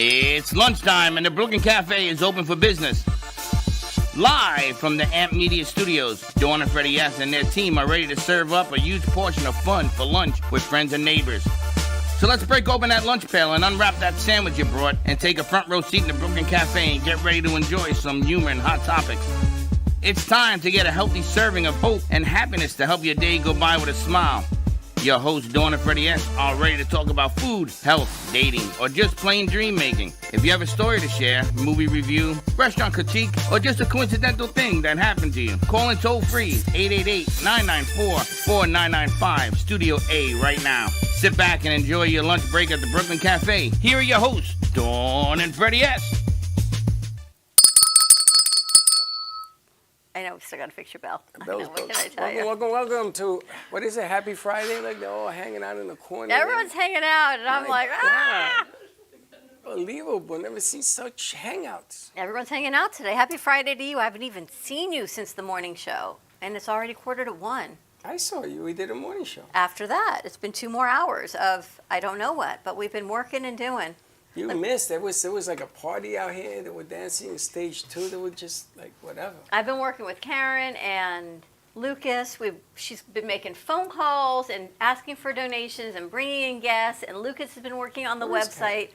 It's lunchtime and the Brooklyn Cafe is open for business. Live from the AMP Media Studios, Dawn and Freddie S. and their team are ready to serve up a huge portion of fun for lunch with friends and neighbors. So let's break open that lunch pail and unwrap that sandwich you brought and take a front row seat in the Brooklyn Cafe and get ready to enjoy some humor and hot topics. It's time to get a healthy serving of hope and happiness to help your day go by with a smile. Your hosts, Dawn and Freddie S., are ready to talk about food, health, dating, or just plain dream making. If you have a story to share, movie review, restaurant critique, or just a coincidental thing that happened to you, call in toll free 888-994-4995, Studio A right now. Sit back and enjoy your lunch break at the Brooklyn Cafe. Here are your hosts, Dawn and Freddie S. I know, we still got to fix your bell. What can I tell you? Welcome to, what is it, Happy Friday? Like they're all hanging out in the corner. Everyone's hanging out, and I'm like, ah! Unbelievable. Never seen such hangouts. Everyone's hanging out today. Happy Friday to you. I haven't even seen you since the morning show, and it's already 1:45. I saw you. We did a morning show. After that, it's been 2 more hours of I don't know what, but we've been working and doing. You missed. There was like a party out here. They were dancing in stage 2. They were just like whatever. I've been working with Karen and Lucas. She's been making phone calls and asking for donations and bringing in guests. And Lucas has been working on the website.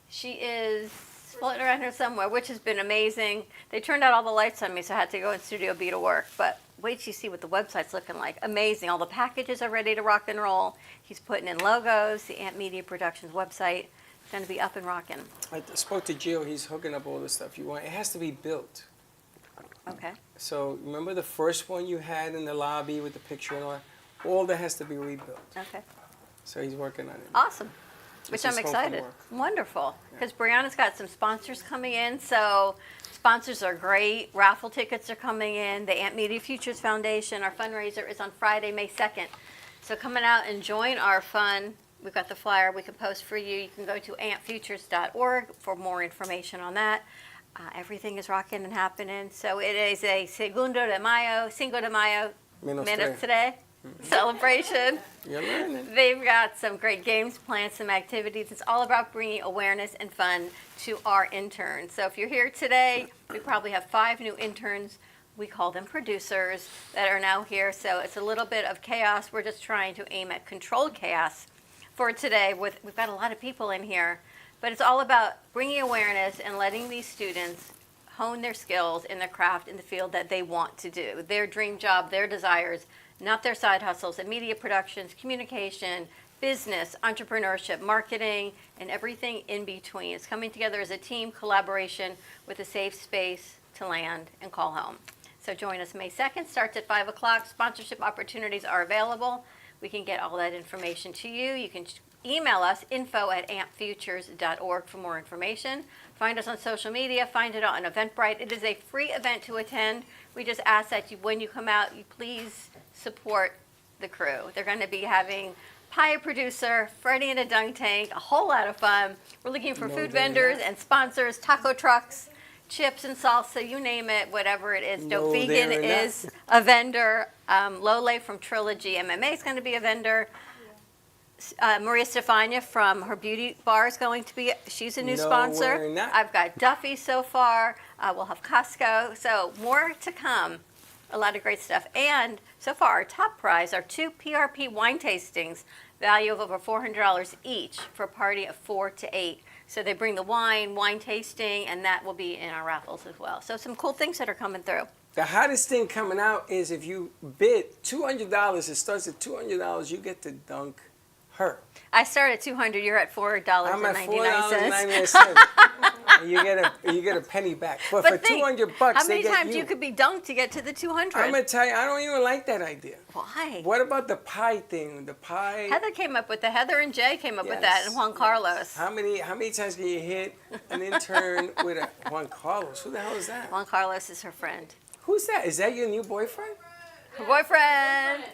She is floating around here somewhere, which has been amazing. They turned out all the lights on me, so I had to go in Studio B to work. But wait till you see what the website's looking like. Amazing. All the packages are ready to rock and roll. He's putting in logos. The AMP Media Productions website is going to be up and rocking. I spoke to Gio. He's hooking up all the stuff you want. It has to be built. Okay. So remember the first one you had in the lobby with the picture and all that? All that has to be rebuilt. Okay. So he's working on it. Awesome. Which It's I'm his home excited. from work. Wonderful. Because Brianna's got some sponsors coming in, so sponsors are great. Raffle tickets are coming in. The AMP Media Futures Foundation, our fundraiser is on Friday, May 2nd. So coming out and join our fun. We've got the flyer we can post for you. You can go to ampfutures.org for more information on that. Everything is rocking and happening. So it is a Cinco de Mayo Menos today celebration. You're learning. They've got some great games planned, some activities. It's all about bringing awareness and fun to our interns. So if you're here today, we probably have 5 new interns. We call them producers that are now here. So it's a little bit of chaos. We're just trying to aim at controlled chaos for today. We've got a lot of people in here. But it's all about bringing awareness and letting these students hone their skills in the craft in the field that they want to do. Their dream job, their desires, not their side hustles, and media productions, communication, business, entrepreneurship, marketing, and everything in between. It's coming together as a team collaboration with a safe space to land and call home. So join us May 2nd, starts at 5 o'clock. Sponsorship opportunities are available. We can get all that information to you. You can email us, info@ampfutures.org for more information. Find us on social media. Find it on Eventbrite. It is a free event to attend. We just ask that when you come out, you please support the crew. They're going to be having Pie Producer, Freddie in a Dunk Tank, a whole lot of fun. We're looking for food vendors and sponsors, taco trucks, chips and salsa, you name it, whatever it is. Dope Vegan is a vendor. Lole from Trilogy MMA is going to be a vendor. Maria Stefania from her beauty bar is going to be, she's a new sponsor. I've got Duffy so far. We'll have Costco. So more to come. A lot of great stuff. And so far, our top prize are 2 PRP wine tastings, value of over $400 each for a party of 4 to 8. So they bring the wine tasting, and that will be in our raffles as well. So some cool things that are coming through. The hottest thing coming out is if you bid $200, it starts at $200, you get to dunk her. I start at $200. You're at $4.99. I'm at $4.99. You get a penny back. But for $200, how many times you could be dunked to get to the $200? I'm gonna tell you, I don't even like that idea. Why? What about the pie thing? The pie. Heather came up with Heather and Jay came up with that, and Juan Carlos. How many times can you hit an intern with a Juan Carlos? Who the hell is that? Juan Carlos is her friend. Who's that? Is that your new boyfriend? Her boyfriend.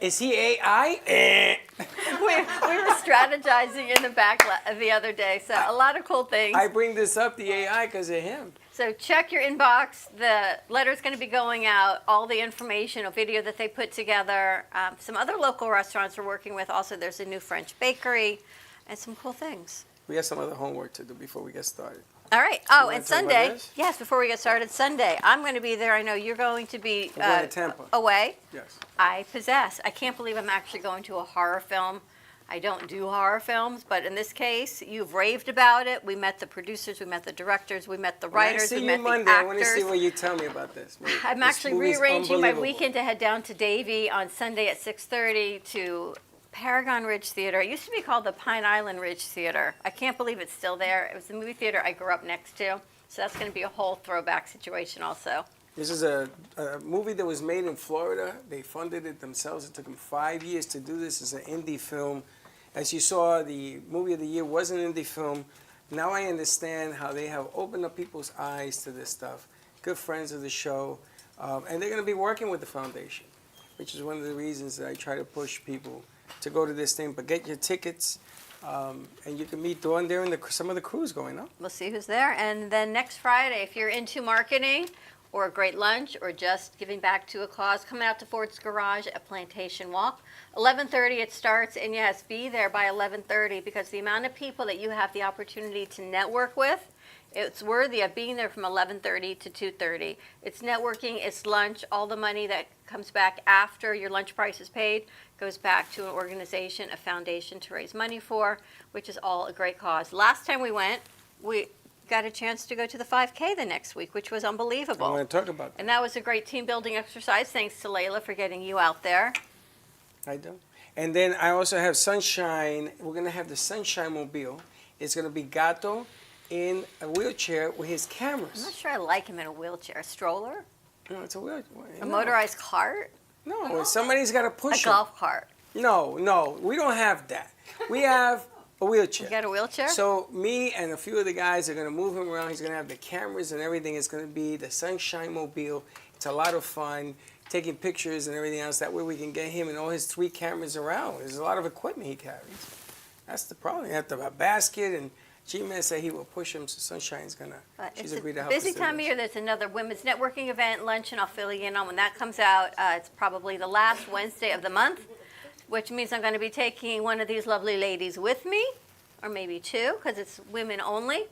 Is he AI? we were strategizing in the back the other day, so a lot of cool things. I bring this up, the AI, because of him. So check your inbox. The letter's going to be going out, all the information, a video that they put together. Some other local restaurants we're working with. Also, there's a new French bakery and some cool things. We have some other homework to do before we get started. All right. Oh, wanna and talk about Sunday. this? Yes, before we get started, Sunday. I'm going to be there. I know you're going to be We're going to Tampa. away. Yes. I possess. I can't believe I'm actually going to a horror film. I don't do horror films, but in this case, you've raved about it. We met the producers, we met the directors, we met the writers, When I see we you met Monday, the I want to actors. see what you tell me about this. I'm This actually movie's rearranging my unbelievable. weekend to head down to Davie on Sunday at 6:30 to Paragon Ridge Theater. It used to be called the Pine Island Ridge Theater. I can't believe it's still there. It was the movie theater I grew up next to, so that's going to be a whole throwback situation also. This is a movie that was made in Florida. They funded it themselves. It took them 5 years to do this. It's an indie film. As you saw, the movie of the year was an indie film. Now I understand how they have opened up people's eyes to this stuff. Good friends of the show. And they're going to be working with the foundation, which is one of the reasons that I try to push people to go to this thing. But get your tickets, and you can meet Dawn there and some of the crews going up. We'll see who's there. And then next Friday, if you're into marketing or a great lunch or just giving back to a cause, come out to Ford's Garage at Plantation Walk. 11:30 it starts, and yes, be there by 11:30 because the amount of people that you have the opportunity to network with, it's worthy of being there from 11:30 to 2:30. It's networking, it's lunch, all the money that comes back after your lunch price is paid goes back to an organization, a foundation to raise money for, which is all a great cause. Last time we went, we got a chance to go to the 5K the next week, which was I unbelievable. want to talk about that. And that was a great team building exercise. Thanks to Layla for getting you out there. I do. And then I also have Sunshine. We're going to have the Sunshine Mobile. It's going to be Gato in a wheelchair with his I'm cameras. not sure I like him in a wheelchair. A stroller? No, it's a wheelchair. A motorized cart? No, somebody's got to A push him. golf cart? No, we don't have that. We have a wheelchair. You got a wheelchair? So me and a few of the guys are going to move him around. He's going to have the cameras and everything. It's going to be the Sunshine Mobile. It's a lot of fun, taking pictures and everything else. That way we can get him and all his 3 cameras around. There's a lot of equipment he carries. That's the problem. You have to have a basket, and G-Man said he will push him, so Sunshine's going to, she's It's agreed a to help us busy do time of this. year. There's another women's networking event, luncheon. I'll fill you in on when that comes out. It's probably the last Wednesday of the month, which means I'm going to be taking one of these lovely ladies with me, or maybe 2, because it's women only.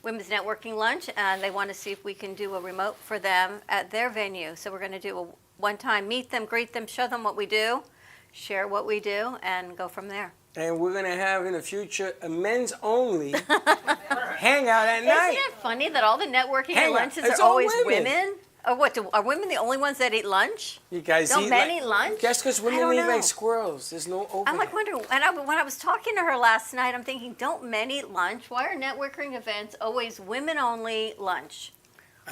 Women's networking lunch, and they want to see if we can do a remote for them at their venue. So we're going to do a one-time meet them, greet them, show them what we do, share what we do, and go from there. And we're going to have in the future a men's only hangout at night. Isn't it funny that all the networking Hang and on, lunches it's are all always women. women? Or what? Are women the only ones that eat lunch? You guys Don't eat men like, eat lunch? That's because I women don't eat know. like squirrels. There's no overhead. I'm like wondering, and when I was talking to her last night, I'm thinking, don't men eat lunch? Why are networking events always women only lunch?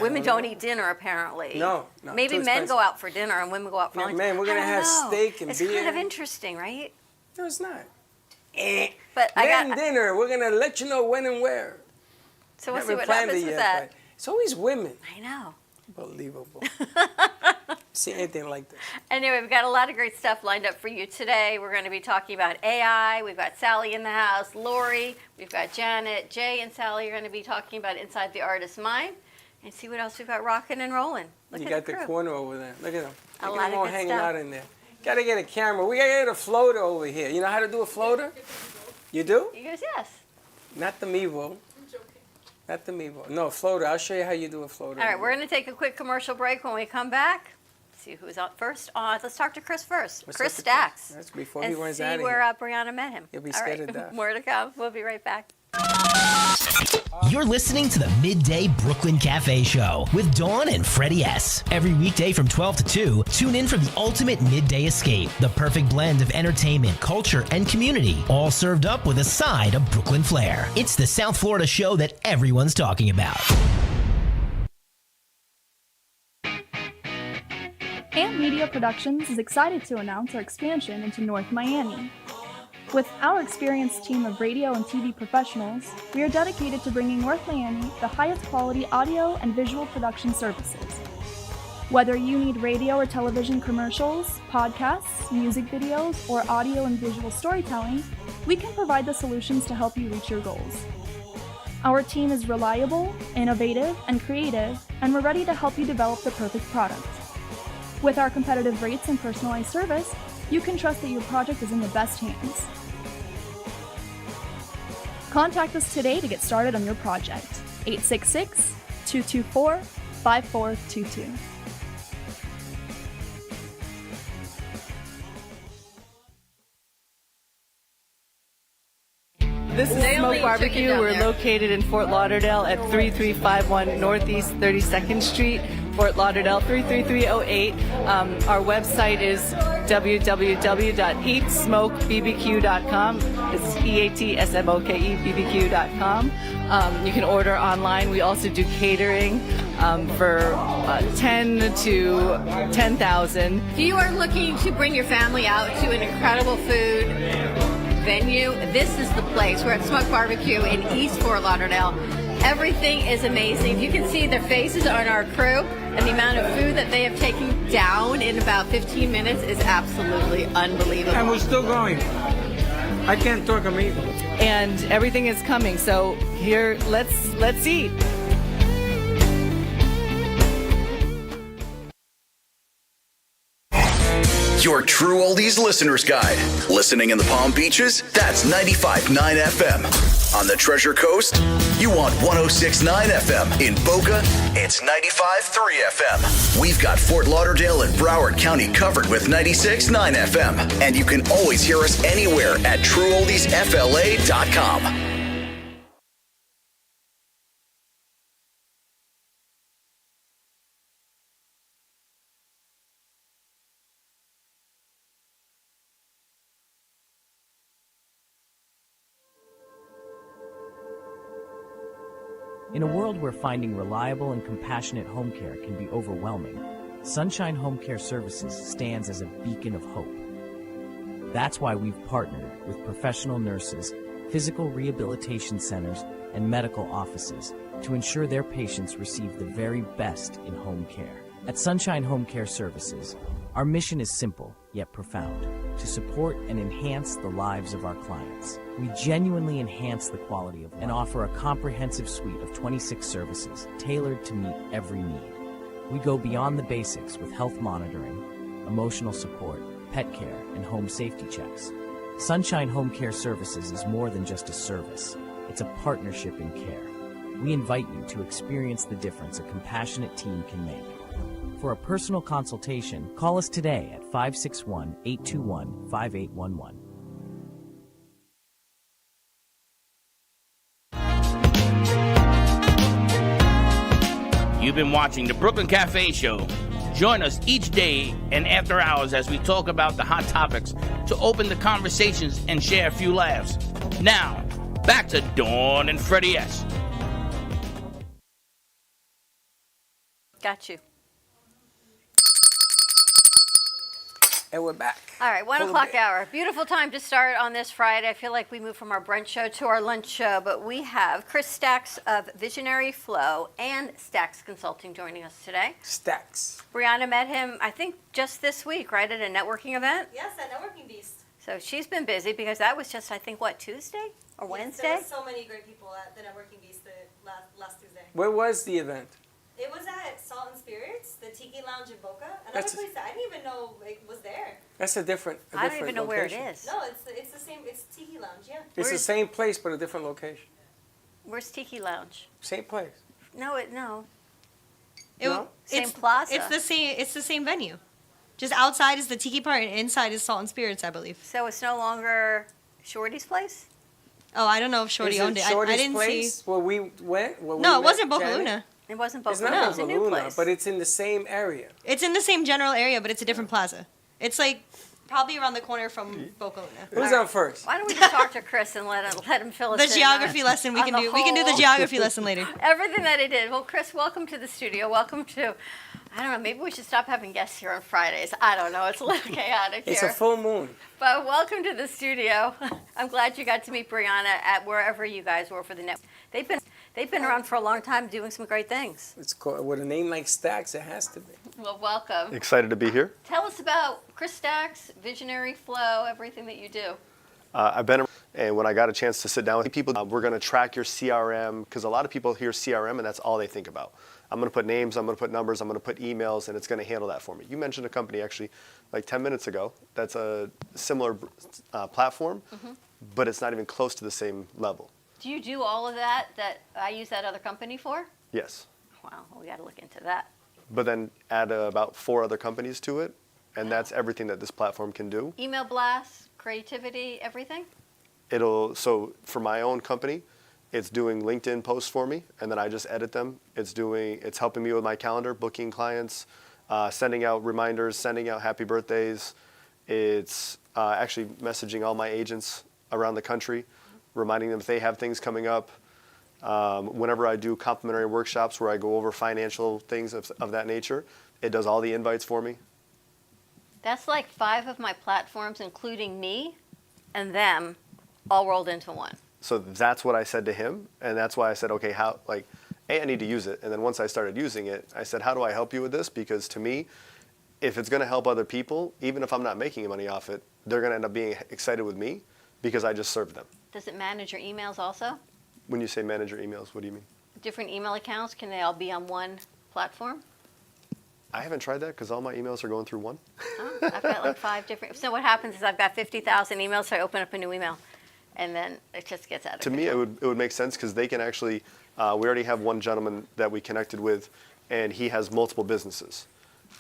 Women don't eat dinner, apparently. No, Maybe too men expensive. go out for dinner and women go out for Yeah, lunch. man, we're gonna I don't have know. steak and it's beer. kind of interesting, right? No, it's not. But I Men got. dinner. We're gonna let you know when and where. So we'll see Haven't what planned happens it with yet, that. but it's always women. I know. Unbelievable. See anything like this? Anyway, we've got a lot of great stuff lined up for you today. We're going to be talking about AI. We've got Sally in the house, Lori. We've got Janet. Jay and Sally are going to be talking about Inside the Artist's Mind. And see what else we've got rocking and rolling. Look You at got the the crew. corner over there. Look at them. A Look lot at them of all good hanging stuff. out in there. Got to get a camera. We got to get a floater over here. You know how to do a floater? You do? He goes, yes. Not the Mevo. Not the Mevo. No, a floater. I'll show you how you do a floater. All right, we're going to take a quick commercial break. When we come back, see who's up first. Let's talk to Chris first. Let's Chris talk to Stacks. That's before And he runs see out of where here. Brianna met him. You'll be All scared right, to death. more to come. We'll be right back. You're listening to the Midday Brooklyn Cafe Show with Dawn and Freddie S. Every weekday from 12 to 2, tune in for the ultimate midday escape. The perfect blend of entertainment, culture, and community, all served up with a side of Brooklyn flair. It's the South Florida show that everyone's talking about. Amp Media Productions is excited to announce our expansion into North Miami. With our experienced team of radio and TV professionals, we are dedicated to bringing North Miami the highest quality audio and visual production services. Whether you need radio or television commercials, podcasts, music videos, or audio and visual storytelling, we can provide the solutions to help you reach your goals. Our team is reliable, innovative, and creative, and we're ready to help you develop the perfect product. With our competitive rates and personalized service, you can trust that your project is in the best hands. Contact us today to get started on your project. 866-224-5422. This is Smoke Barbecue. We're located in Fort Lauderdale at 3351 Northeast 32nd Street, Fort Lauderdale 33308. Our website is www.eatsmokebbq.com. It's EATSMOKEBBQ.com. You can order online. We also do catering for 10 to 10,000. If you are looking to bring your family out to an incredible food venue, this is the place. We're at Smoke Barbecue in East Fort Lauderdale. Everything is amazing. You can see their faces on our crew, and the amount of food that they have taken down in about 15 minutes is absolutely unbelievable. And we're still going. I can't talk, I'm eating. And everything is coming. So here, let's eat. Your True Oldies Listener's Guide. Listening in the Palm Beaches? That's 95.9 FM. On the Treasure Coast? You want 106.9 FM. In Boca? It's 95.3 FM. We've got Fort Lauderdale and Broward County covered with 96.9 FM. And you can always hear us anywhere at TrueOldiesFLA.com. In a world where finding reliable and compassionate home care can be overwhelming, Sunshine Home Care Services stands as a beacon of hope. That's why we've partnered with professional nurses, physical rehabilitation centers, and medical offices to ensure their patients receive the very best in home care. At Sunshine Home Care Services, our mission is simple yet profound: to support and enhance the lives of our clients. We genuinely enhance the quality of and offer a comprehensive suite of 26 services tailored to meet every need. We go beyond the basics with health monitoring, emotional support, pet care, and home safety checks. Sunshine Home Care Services is more than just a service. It's a partnership in care. We invite you to experience the difference a compassionate team can make. For a personal consultation, call us today at 561-821-5811. You've been watching the Brooklyn Cafe Show. Join us each day and after hours as we talk about the hot topics to open the conversations and share a few laughs. Now, back to Dawn and Freddie S. Got you. And we're back. All right, 1 o'clock hour. Beautiful time to start on this Friday. I feel like we moved from our brunch show to our lunch show, but we have Chris Stacks of Visionary Flow and Stacks Consulting joining us today. Stacks. Brianna met him, I think, just this week, right, at a networking event? Yes, at Networking Beast. So she's been busy because that was just, I think, what, Tuesday or Wednesday? There were so many great people at the Networking Beast last Tuesday. Where was the event? It was at Salt and Spirits, the Tiki Lounge in Boca. Another That's- place that I didn't even know was there. That's a different I don't even know location. where it is. No, it's the same. It's Tiki Lounge, yeah. It's the same place, but a different location. Where's Tiki Lounge? Same place. No. No? Same plaza. It's the same. It's the same venue. Just outside is the Tiki part, and inside is Salt and Spirits, I believe. So it's no longer Shorty's place? Oh, I don't know if Shorty Is owned it. I Shorty's didn't place see. Where we went? Where we No, it met wasn't Boca Janet? Luna. It wasn't It's Boca not Luna. It's a Boca new Luna, place. but it's in the same area. It's in the same general area, but it's a different plaza. It's like probably around the corner from Boca Luna. Who's on first? Why don't we just talk to Chris and let him fill us The in geography on- lesson we on can the do. We can do the whole- geography lesson later. Everything that he did. Well, Chris, welcome to the studio. Welcome to, I don't know, maybe we should stop having guests here on Fridays. I don't know. It's a little chaotic It's here. a full moon. But welcome to the studio. I'm glad you got to meet Brianna at wherever you guys were for the net. They've been around for a long time doing some great things. It's called, with a name like Stacks, it has to be. Well, welcome. Excited to be here. Tell us about Chris Stacks, Visionary Flow, everything that you do. I've been, and when I got a chance to sit down with people, we're going to track your CRM, because a lot of people hear CRM and that's all they think about. I'm going to put names, I'm going to put numbers, I'm going to put emails, and it's going to handle that for me. You mentioned a company actually like 10 minutes ago that's a similar platform, but it's not even close to the same level. Do you do all of that I use that other company for? Yes. Wow, we got to look into that. But then add about 4 other companies to it, and that's everything that this platform can do. Email blasts, creativity, everything? So for my own company, it's doing LinkedIn posts for me, and then I just edit them. It's helping me with my calendar, booking clients, sending out reminders, sending out happy birthdays. It's actually messaging all my agents around the country, reminding them if they have things coming up. Whenever I do complimentary workshops where I go over financial things of that nature, it does all the invites for me. That's like 5 of my platforms, including me and them, all rolled into one. So that's what I said to him, and that's why I said, okay, I need to use it. And then once I started using it, I said, how do I help you with this? Because to me, if it's going to help other people, even if I'm not making money off it, they're going to end up being excited with me because I just served them. Does it manage your emails also? When you say manage your emails, what do you mean? Different email accounts, can they all be on one platform? I haven't tried that because all my emails are going through one. Oh, I've got like 5 different. So what happens is I've got 50,000 emails, so I open up a new email, and then it just gets out of To control. me, it would make sense because they can actually, we already have one gentleman that we connected with, and he has multiple businesses.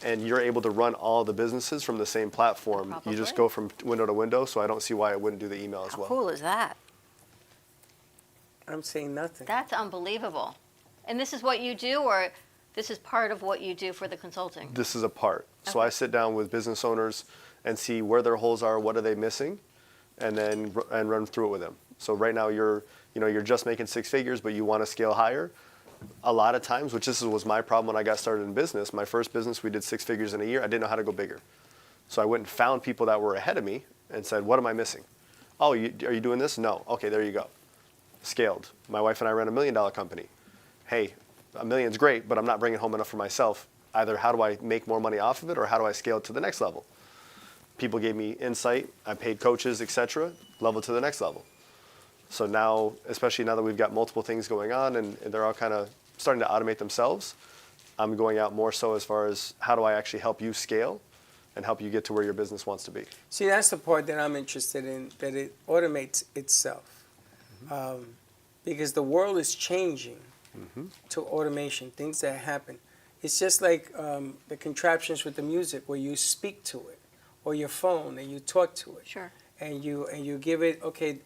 And you're able to run all the businesses from the same platform. Probably. You just go from window to window, so I don't see why it wouldn't do the email as How well. cool is that? I'm saying nothing. That's unbelievable. And this is what you do, or this is part of what you do for the consulting? This is a part. So Okay. I sit down with business owners and see where their holes are, what are they missing, and then run through it with them. So right now you're just making 6 figures, but you want to scale higher. A lot of times, which this was my problem when I got started in business, my first business, we did 6 figures in a year. I didn't know how to go bigger. So I went and found people that were ahead of me and said, what am I missing? Oh, are you doing this? No. Okay, there you go. Scaled. My wife and I ran $1 million company. Hey, $1 million's great, but I'm not bringing home enough for myself. Either how do I make more money off of it, or how do I scale it to the next level? People gave me insight. I paid coaches, etc. Level to the next level. So now, especially now that we've got multiple things going on and they're all kind of starting to automate themselves, I'm going out more so as far as how do I actually help you scale and help you get to where your business wants to be. See, that's the part that I'm interested in, that it automates itself. Because the world is changing to automation, things that happen. It's just like the contraptions with the music where you speak to it, or your phone and you talk to it. Sure. And you give it, okay,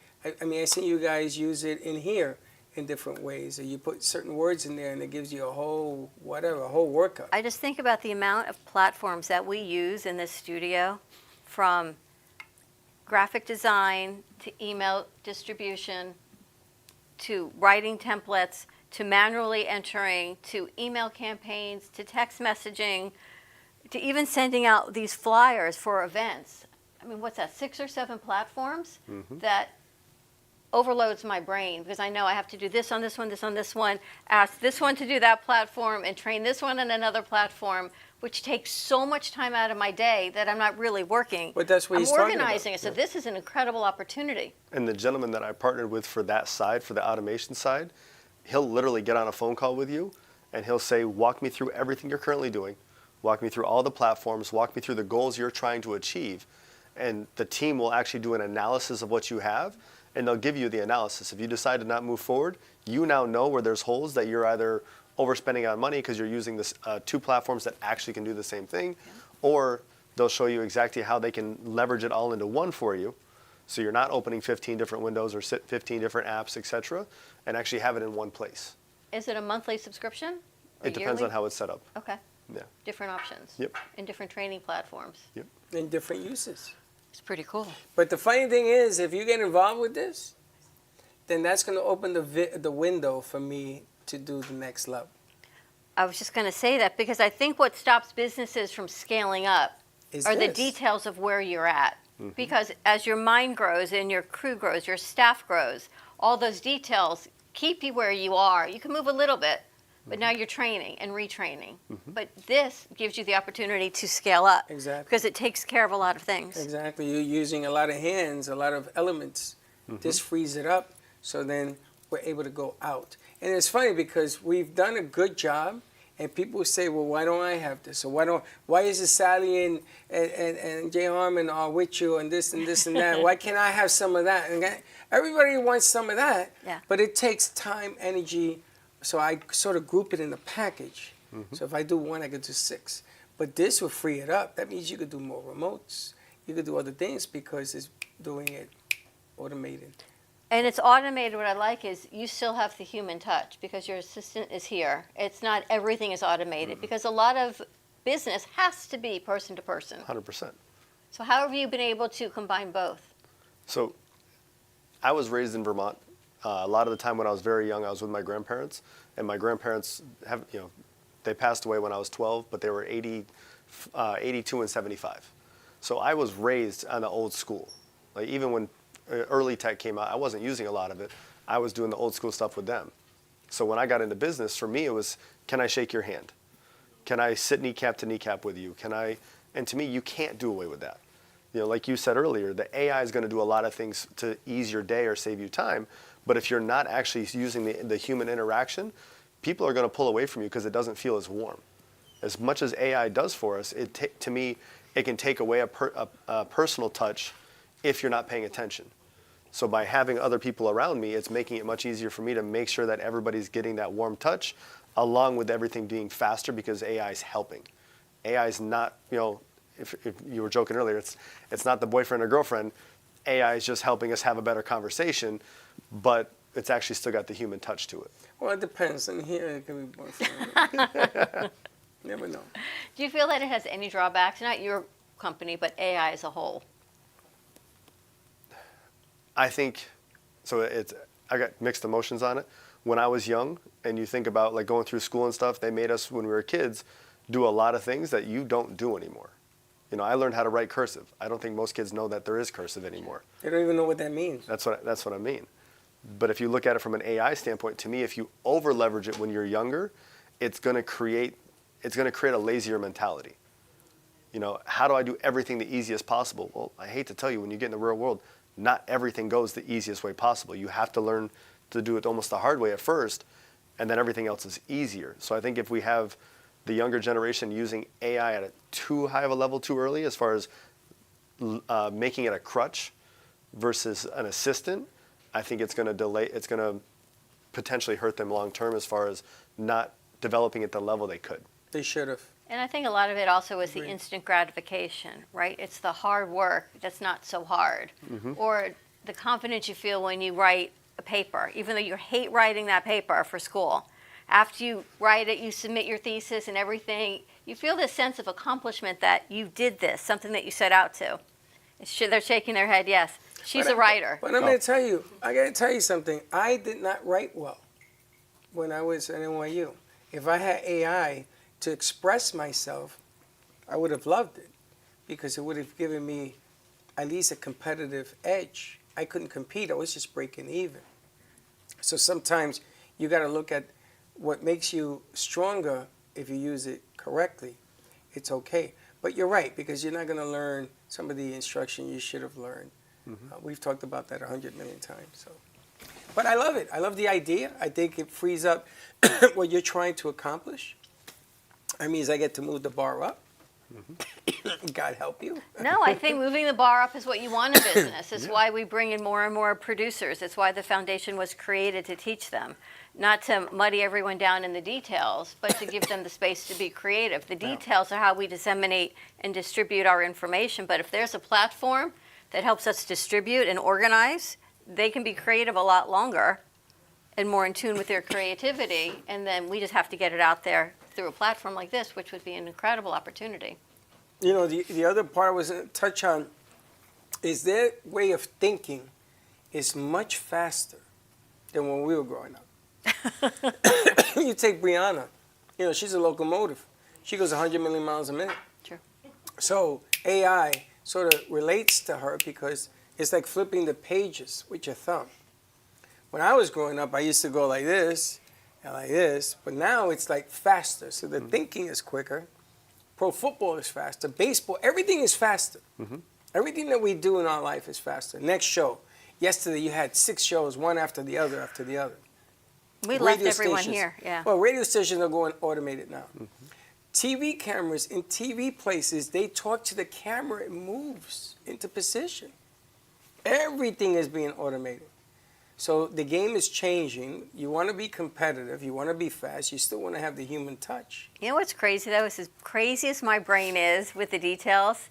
I mean, I see you guys use it in here in different ways. Or you put certain words in there and it gives you a whole workup. I just think about the amount of platforms that we use in this studio, from graphic design to email distribution to writing templates to manually entering to email campaigns to text messaging to even sending out these flyers for events. I mean, what's that, 6 or 7 platforms that overloads my brain, because I know I have to do this on this one, this on this one, ask this one to do that platform, and train this one on another platform, which takes so much time out of my day that I'm not really working. But that's what I'm he's talking about. organizing it, so this is an incredible opportunity. And the gentleman that I partnered with for that side, for the automation side, he'll literally get on a phone call with you and he'll say, walk me through everything you're currently doing, walk me through all the platforms, walk me through the goals you're trying to achieve. And the team will actually do an analysis of what you have, and they'll give you the analysis. If you decide to not move forward, you now know where there's holes that you're either overspending on money because you're using this 2 platforms that actually can do the same thing, or they'll show you exactly how they can leverage it all into one for you. So you're not opening 15 different windows or 15 different apps, etc., and actually have it in one place. Is it a monthly subscription? Or It depends yearly? on how it's set up. Okay. Yeah. Different options. Yep. And different training platforms. Yep. In different uses. It's pretty cool. But the funny thing is, if you get involved with this, then that's going to open the window for me to do the next level. I was just going to say that because I think what stops businesses from scaling up are the details of where you're at. Because as your mind grows and your crew grows, your staff grows, all those details keep you where you are. You can move a little bit, but now you're training and retraining. But this gives you the opportunity to scale up. Exactly. Because it takes care of a lot of things. Exactly. You're using a lot of hands, a lot of elements. This frees it up, so then we're able to go out. And it's funny because we've done a good job And people say, well, why don't I have this? Or why is it Sally and Jay Harmon are with you and this and that? Why can't I have some of that? And everybody wants some of that, but it takes time, energy. So I sort of group it in a package. So if I do one, I could do 6. But this will free it up. That means you could do more remotes. You could do other things because it's doing it automated. And it's automated. What I like is you still have the human touch because your assistant is here. It's not everything is automated because a lot of business has to be person to person. 100%. So how have you been able to combine both? So I was raised in Vermont. A lot of the time when I was very young, I was with my grandparents. And my grandparents have, they passed away when I was 12, but they were 82 and 75. So I was raised on the old school. Like even when early tech came out, I wasn't using a lot of it. I was doing the old school stuff with them. So when I got into business, for me it was, can I shake your hand? Can I sit kneecap to kneecap with you? And to me, you can't do away with that. Like you said earlier, the AI is going to do a lot of things to ease your day or save you time. But if you're not actually using the human interaction, people are going to pull away from you because it doesn't feel as warm. As much as AI does for us, to me, it can take away a personal touch if you're not paying attention. So by having other people around me, it's making it much easier for me to make sure that everybody's getting that warm touch, along with everything being faster because AI is helping. AI is not, if you were joking earlier, it's not the boyfriend or girlfriend. AI is just helping us have a better conversation, but it's actually still got the human touch to it. Well, it depends. And here it can be boyfriend. Never know. Do you feel that it has any drawbacks? Not your company, but AI as a whole. I think, I got mixed emotions on it. When I was young, and you think about like going through school and stuff, they made us, when we were kids, do a lot of things that you don't do anymore. I learned how to write cursive. I don't think most kids know that there is cursive anymore. They don't even know what that means. That's what I mean. But if you look at it from an AI standpoint, to me, if you over leverage it when you're younger, it's going to create a lazier mentality. How do I do everything the easiest possible? Well, I hate to tell you, when you get in the real world, not everything goes the easiest way possible. You have to learn to do it almost the hard way at first, and then everything else is easier. So I think if we have the younger generation using AI at a too high of a level too early, as far as making it a crutch versus an assistant, I think it's going to potentially hurt them long term as far as not developing at the level they could. They should have. And I think a lot of it also is the instant gratification, right? It's the hard work that's not so hard. Or the confidence you feel when you write a paper, even though you hate writing that paper for school. After you write it, you submit your thesis and everything, you feel this sense of accomplishment that you did this, something that you set out to. They're shaking their head, yes. She's a writer. But I'm going to tell you, I got to tell you something. I did not write well when I was at NYU. If I had AI to express myself, I would have loved it because it would have given me at least a competitive edge. I couldn't compete. I was just breaking even. So sometimes you got to look at what makes you stronger. If you use it correctly, it's okay. But you're right, because you're not going to learn some of the instruction you should have learned. We've talked about that 100 million times. So, but I love it. I love the idea. I think it frees up what you're trying to accomplish. That means I get to move the bar up. God help you. No, I think moving the bar up is what you want in business. It's why we bring in more and more producers. It's why the foundation was created, to teach them. Not to muddy everyone down in the details, but to give them the space to be creative. The details are how we disseminate and distribute our information. But if there's a platform that helps us distribute and organize, they can be creative a lot longer and more in tune with their creativity. And then we just have to get it out there through a platform like this, which would be an incredible opportunity. The other part I was going to touch on is their way of thinking is much faster than when we were growing up. You take Brianna, she's a locomotive. She goes 100 million miles a minute. True. So AI sort of relates to her because it's like flipping the pages with your thumb. When I was growing up, I used to go like this and like this, but now it's like faster. So the thinking is quicker. Pro football is faster. Baseball, everything is faster. Everything that we do in our life is faster. Next show. Yesterday you had 6 shows, one after the other after the other. We left radio everyone stations. here, yeah. Well, radio stations are going automated now. TV cameras in TV places, they talk to the camera, it moves into position. Everything is being automated. So the game is changing. You want to be competitive. You want to be fast. You still want to have the human touch. You know what's crazy though? Is as crazy as my brain is with the details,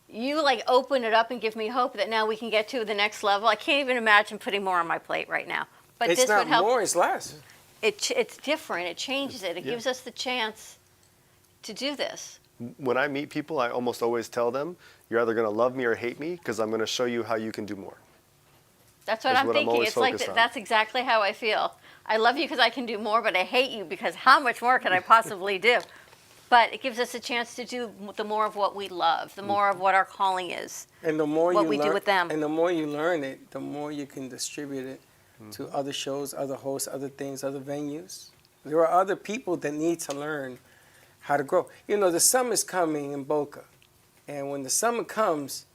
you like open it up and give me hope that now we can get to the next level. I can't even imagine putting more on my plate right now. But It's this not would help. more, it's less. It's different. It changes it. It gives us the chance to do this. When I meet people, I almost always tell them, you're either going to love me or hate me because I'm going to show you how you can do more. That's what That's I'm what I'm thinking. always It's like focused on. that's exactly how I feel. I love you because I can do more, but I hate you because how much more can I possibly do? But it gives us a chance to do the more of what we love, the more of what our calling is. And the more What you we do learn, with them. and the more you learn it, the more you can distribute it to other shows, other hosts, other things, other venues. There are other people that need to learn how to grow. You know, the summer's coming in Boca. And when the summer comes,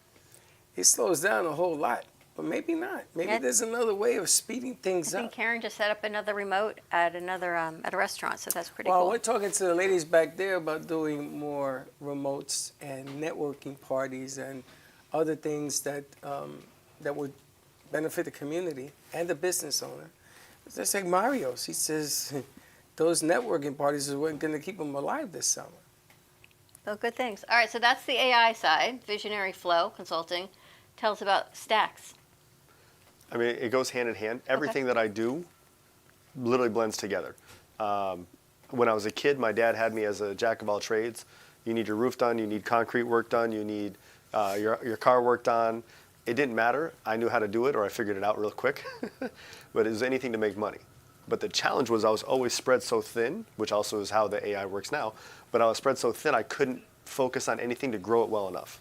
it slows down a whole lot. But maybe not. Maybe Yeah. there's another way of speeding things I think up. Karen just set up another remote at another at a restaurant, so that's pretty Well, cool. we're talking to the ladies back there about doing more remotes and networking parties and other things that that would benefit the community and the business owner. Just like Mario's, he says those networking parties are what's going to keep them alive this summer. So good things. All right, so that's the AI side. Visionary Flow Consulting. Tell us about Stacks. I mean, it goes hand in hand. Everything that I do literally blends together. When I was a kid, my dad had me as a jack of all trades. You need your roof done, you need concrete work done, you need your car worked on. It didn't matter. I knew how to do it, or I figured it out real quick. But it was anything to make money. But the challenge was I was always spread so thin, which also is how the AI works now, but I was spread so thin I couldn't focus on anything to grow it well enough.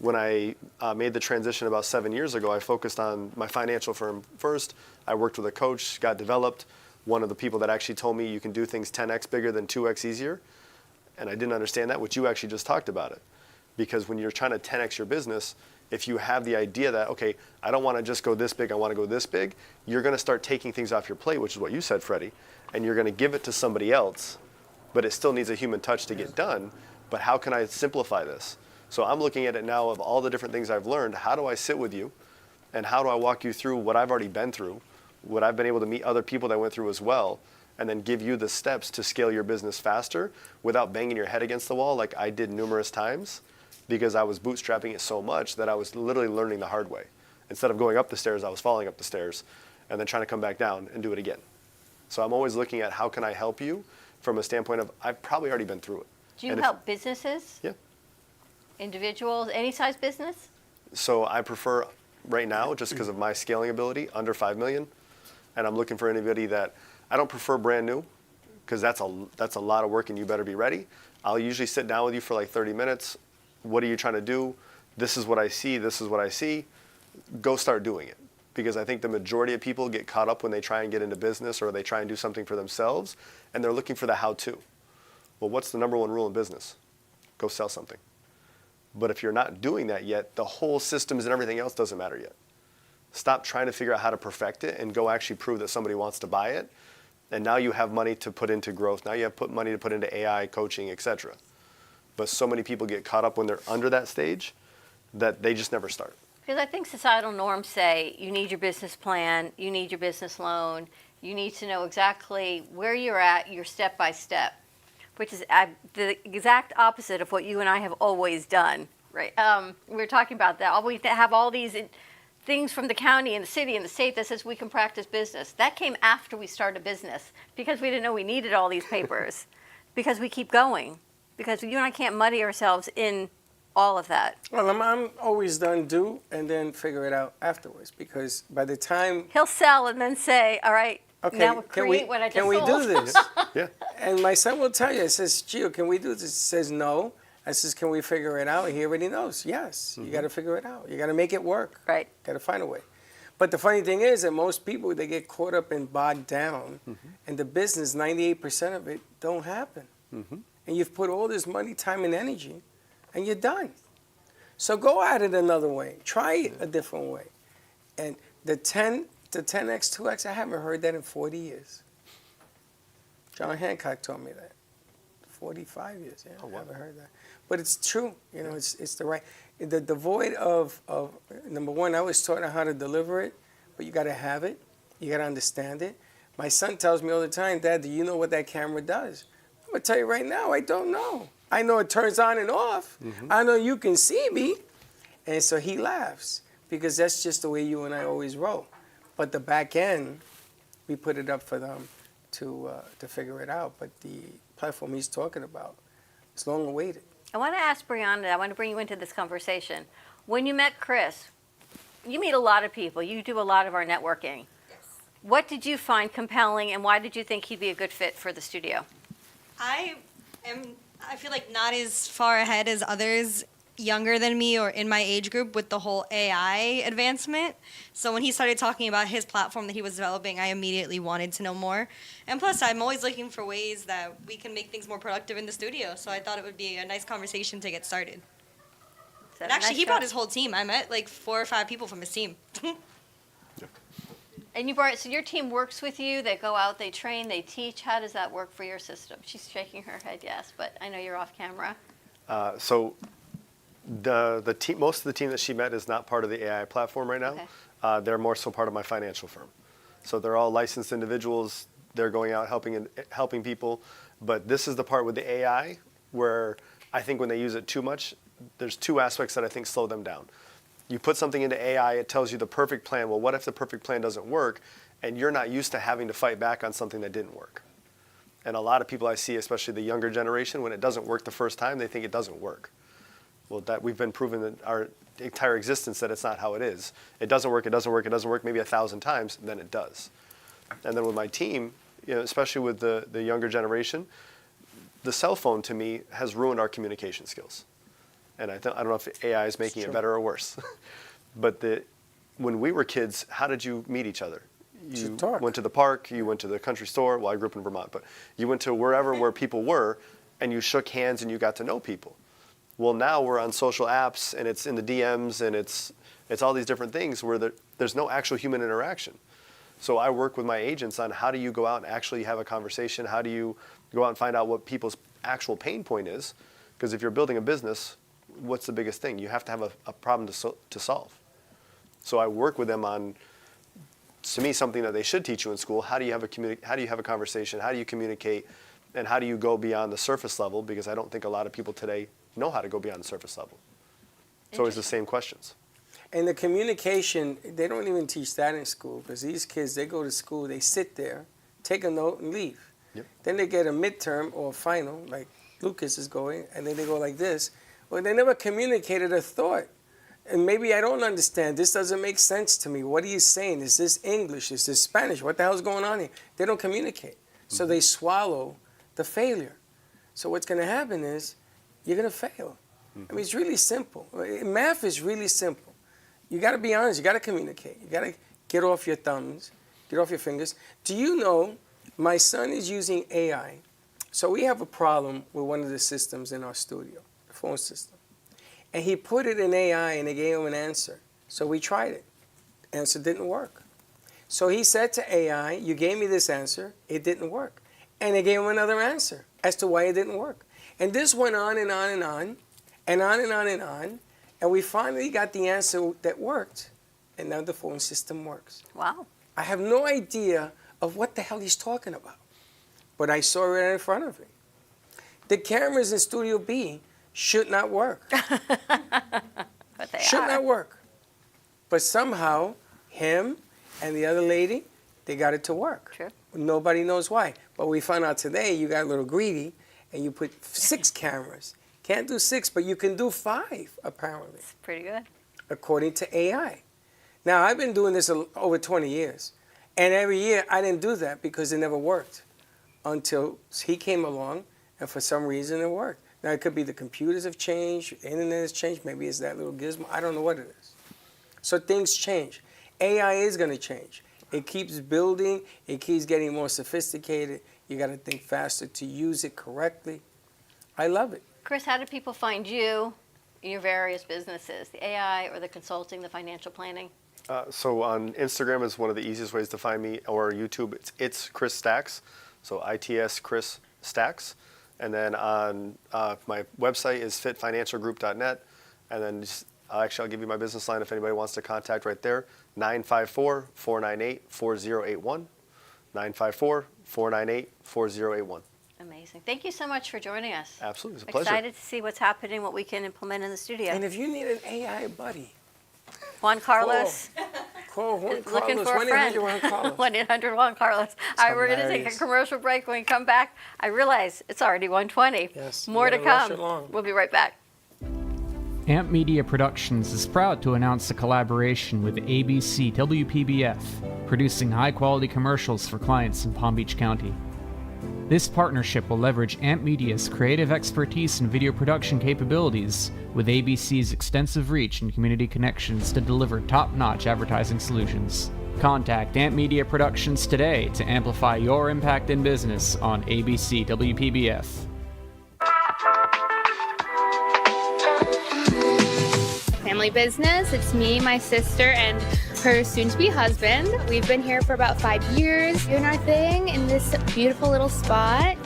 When I made the transition about 7 years ago, I focused on my financial firm first. I worked with a coach, got developed. One of the people that actually told me you can do things 10x bigger than 2x easier. And I didn't understand that, which you actually just talked about it. Because when you're trying to 10x your business, if you have the idea that, okay, I don't want to just go this big, I want to go this big, you're going to start taking things off your plate, which is what you said, Freddie, and you're going to give it to somebody else, but it still needs a human touch to get done. But how can I simplify this? So I'm looking at it now of all the different things I've learned. How do I sit with you, and how do I walk you through what I've already been through, what I've been able to meet other people that went through as well, and then give you the steps to scale your business faster without banging your head against the wall like I did numerous times, because I was bootstrapping it so much that I was literally learning the hard way. Instead of going up the stairs, I was falling up the stairs and then trying to come back down and do it again. So I'm always looking at how can I help you from a standpoint of I've probably already been through it. Do you help businesses? Yeah. Individuals, any size business? So I prefer right now, just because of my scaling ability, under 5 million. And I'm looking for anybody that, I don't prefer brand new, because that's a lot of work and you better be ready. I'll usually sit down with you for like 30 minutes. What are you trying to do? This is what I see, this is what I see. Go start doing it. Because I think the majority of people get caught up when they try and get into business or they try and do something for themselves, and they're looking for the how-to. Well, what's the number one rule in business? Go sell something. But if you're not doing that yet, the whole systems and everything else doesn't matter yet. Stop trying to figure out how to perfect it and go actually prove that somebody wants to buy it. And now you have money to put into growth. Now you have money to put into AI, coaching, etc. But so many people get caught up when they're under that stage that they just never start. Because I think societal norms say you need your business plan, you need your business loan, you need to know exactly where you're at, your step by step, which is the exact opposite of what you and I have always done, right? We were talking about that. We have all these things from the county and the city and the state that says we can practice business. That came after we started business because we didn't know we needed all these papers because we keep going, because you and I can't muddy ourselves in all of that. Well, I'm always done do and then figure it out afterwards, because by the time He'll sell and then say, all right, okay, now create what I just can we sold. do this? Yeah. And my son will tell you, he says, Gio, can we do this? He says, no. I says, can we figure it out? He already knows. Yes, you got to figure it out. You got to make it work. Right. Got to find a way. But the funny thing is that most people, they get caught up and bogged down, and the business, 98% of it, don't happen. And you've put all this money, time, and energy, and you're done. So go at it another way. Try it a different way. And the 10 to 10x, 2x, I haven't heard that in 40 years. John Hancock told me that. 45 years, yeah, I haven't heard that. But it's true, you know, it's the right, the void of, number one, I was taught how to deliver it, but you got to have it, you got to understand it. My son tells me all the time, Dad, do you know what that camera does? I'm going to tell you right now, I don't know. I know it turns on and off. I know you can see me. And so he laughs because that's just the way you and I always roll. But the back end, we put it up for them to figure it out. But the platform he's talking about, it's long awaited. I want to ask Brianna, I want to bring you into this conversation. When you met Chris, you meet a lot of people. You do a lot of our networking. Yes. What did you find compelling, and why did you think he'd be a good fit for the studio? I feel like not as far ahead as others younger than me or in my age group with the whole AI advancement. So when he started talking about his platform that he was developing, I immediately wanted to know more. And plus, I'm always looking for ways that we can make things more productive in the studio. So I thought it would be a nice conversation to get started. And actually, he brought his whole team. I met like 4 or 5 people from his team. And you brought, so your team works with you, they go out, they train, they teach. How does that work for your system? She's shaking her head yes, but I know you're off camera. So the team, most of the team that she met is not part of the AI platform right now. Okay. They're more so part of my financial firm. So they're all licensed individuals. They're going out helping people. But this is the part with the AI where I think when they use it too much, there's 2 aspects that I think slow them down. You put something into AI, it tells you the perfect plan. Well, what if the perfect plan doesn't work and you're not used to having to fight back on something that didn't work? And a lot of people I see, especially the younger generation, when it doesn't work the first time, they think it doesn't work. Well, that we've been proven that our entire existence that it's not how it is. It doesn't work, it doesn't work, it doesn't work maybe 1,000 times, and then it does. And then with my team, you know, especially with the younger generation, the cell phone to me has ruined our communication skills. And I don't know if AI is making it better or worse. But when we were kids, how did you meet each other? You went to the park, you went to the country store. Well, I grew up in Vermont, but you went to where people were, and you shook hands and you got to know people. Well, now we're on social apps, and it's in the DMs, and it's all these different things where there's no actual human interaction. So I work with my agents on how do you go out and actually have a conversation? How do you go out and find out what people's actual pain point is? Because if you're building a business, what's the biggest thing? You have to have a problem to solve. So I work with them on, to me, something that they should teach you in school. How do you have a conversation? How do you communicate? And how do you go beyond the surface level? Because I don't think a lot of people today know how to go beyond the surface level. It's always the same questions. And the communication, they don't even teach that in school because these kids, they go to school, they sit there, take a note, and leave. Yep. Then they get a midterm or a final, like Lucas is going, and then they go like this. Well, they never communicated a thought. And maybe I don't understand. This doesn't make sense to me. What are you saying? Is this English? Is this Spanish? What the hell's going on here? They don't communicate. So they swallow the failure. So what's going to happen is you're going to fail. I mean, it's really simple. Math is really simple. You got to be honest. You got to communicate. You got to get off your thumbs, get off your fingers. Do you know my son is using AI? So we have a problem with one of the systems in our studio, the phone system. And he put it in AI and it gave him an answer. So we tried it. Answer didn't work. So he said to AI, you gave me this answer, it didn't work. And it gave him another answer as to why it didn't work. And this went on and on and on, and on and on and on. And we finally got the answer that worked. And now the phone system works. Wow. I have no idea of what the hell he's talking about. But I saw it in front of me. The cameras in Studio B should not work. But they should not work. But somehow, him and the other lady, they got it to work. True. Nobody knows why. But we found out today you got a little greedy and you put 6 cameras. Can't do 6, but you can do 5, apparently. It's pretty good. According to AI. Now, I've been doing this over 20 years. And every year, I didn't do that because it never worked. Until he came along, and for some reason, it worked. Now, it could be the computers have changed, the internet has changed, maybe it's that little gizmo, I don't know what it is. So things change. AI is going to change. It keeps building, it keeps getting more sophisticated. You got to think faster to use it correctly. I love it. Chris, how do people find you in your various businesses, the AI or the consulting, the financial planning? So on Instagram is one of the easiest ways to find me, or YouTube, it's Chris Stacks, so ITS Chris Stacks. And then on my website is fitfinancialgroup.net. And then actually, I'll give you my business line if anybody wants to contact right there, 954-498-4081, 954-498-4081. Amazing. Thank you so much for joining us. Absolutely. It's a pleasure. Excited to see what's happening, what we can implement in the studio. And if you need an AI buddy, Juan Carlos. call Juan is Carlos. looking for a friend. 1-800 Juan Carlos. 1-800 Juan Carlos. All right, we're going to take a commercial break. When we come back, I realize it's already 1:20. Yes, More you to gotta rush come. along. We'll be right back. Amp Media Productions is proud to announce a collaboration with ABC WPBF, producing high-quality commercials for clients in Palm Beach County. This partnership will leverage Amp Media's creative expertise and video production capabilities with ABC's extensive reach and community connections to deliver top-notch advertising solutions. Contact Amp Media Productions today to amplify your impact in business on ABC WPBF. Family business. It's me, my sister, and her soon-to-be husband. We've been here for about 5 years doing our thing in this beautiful little spot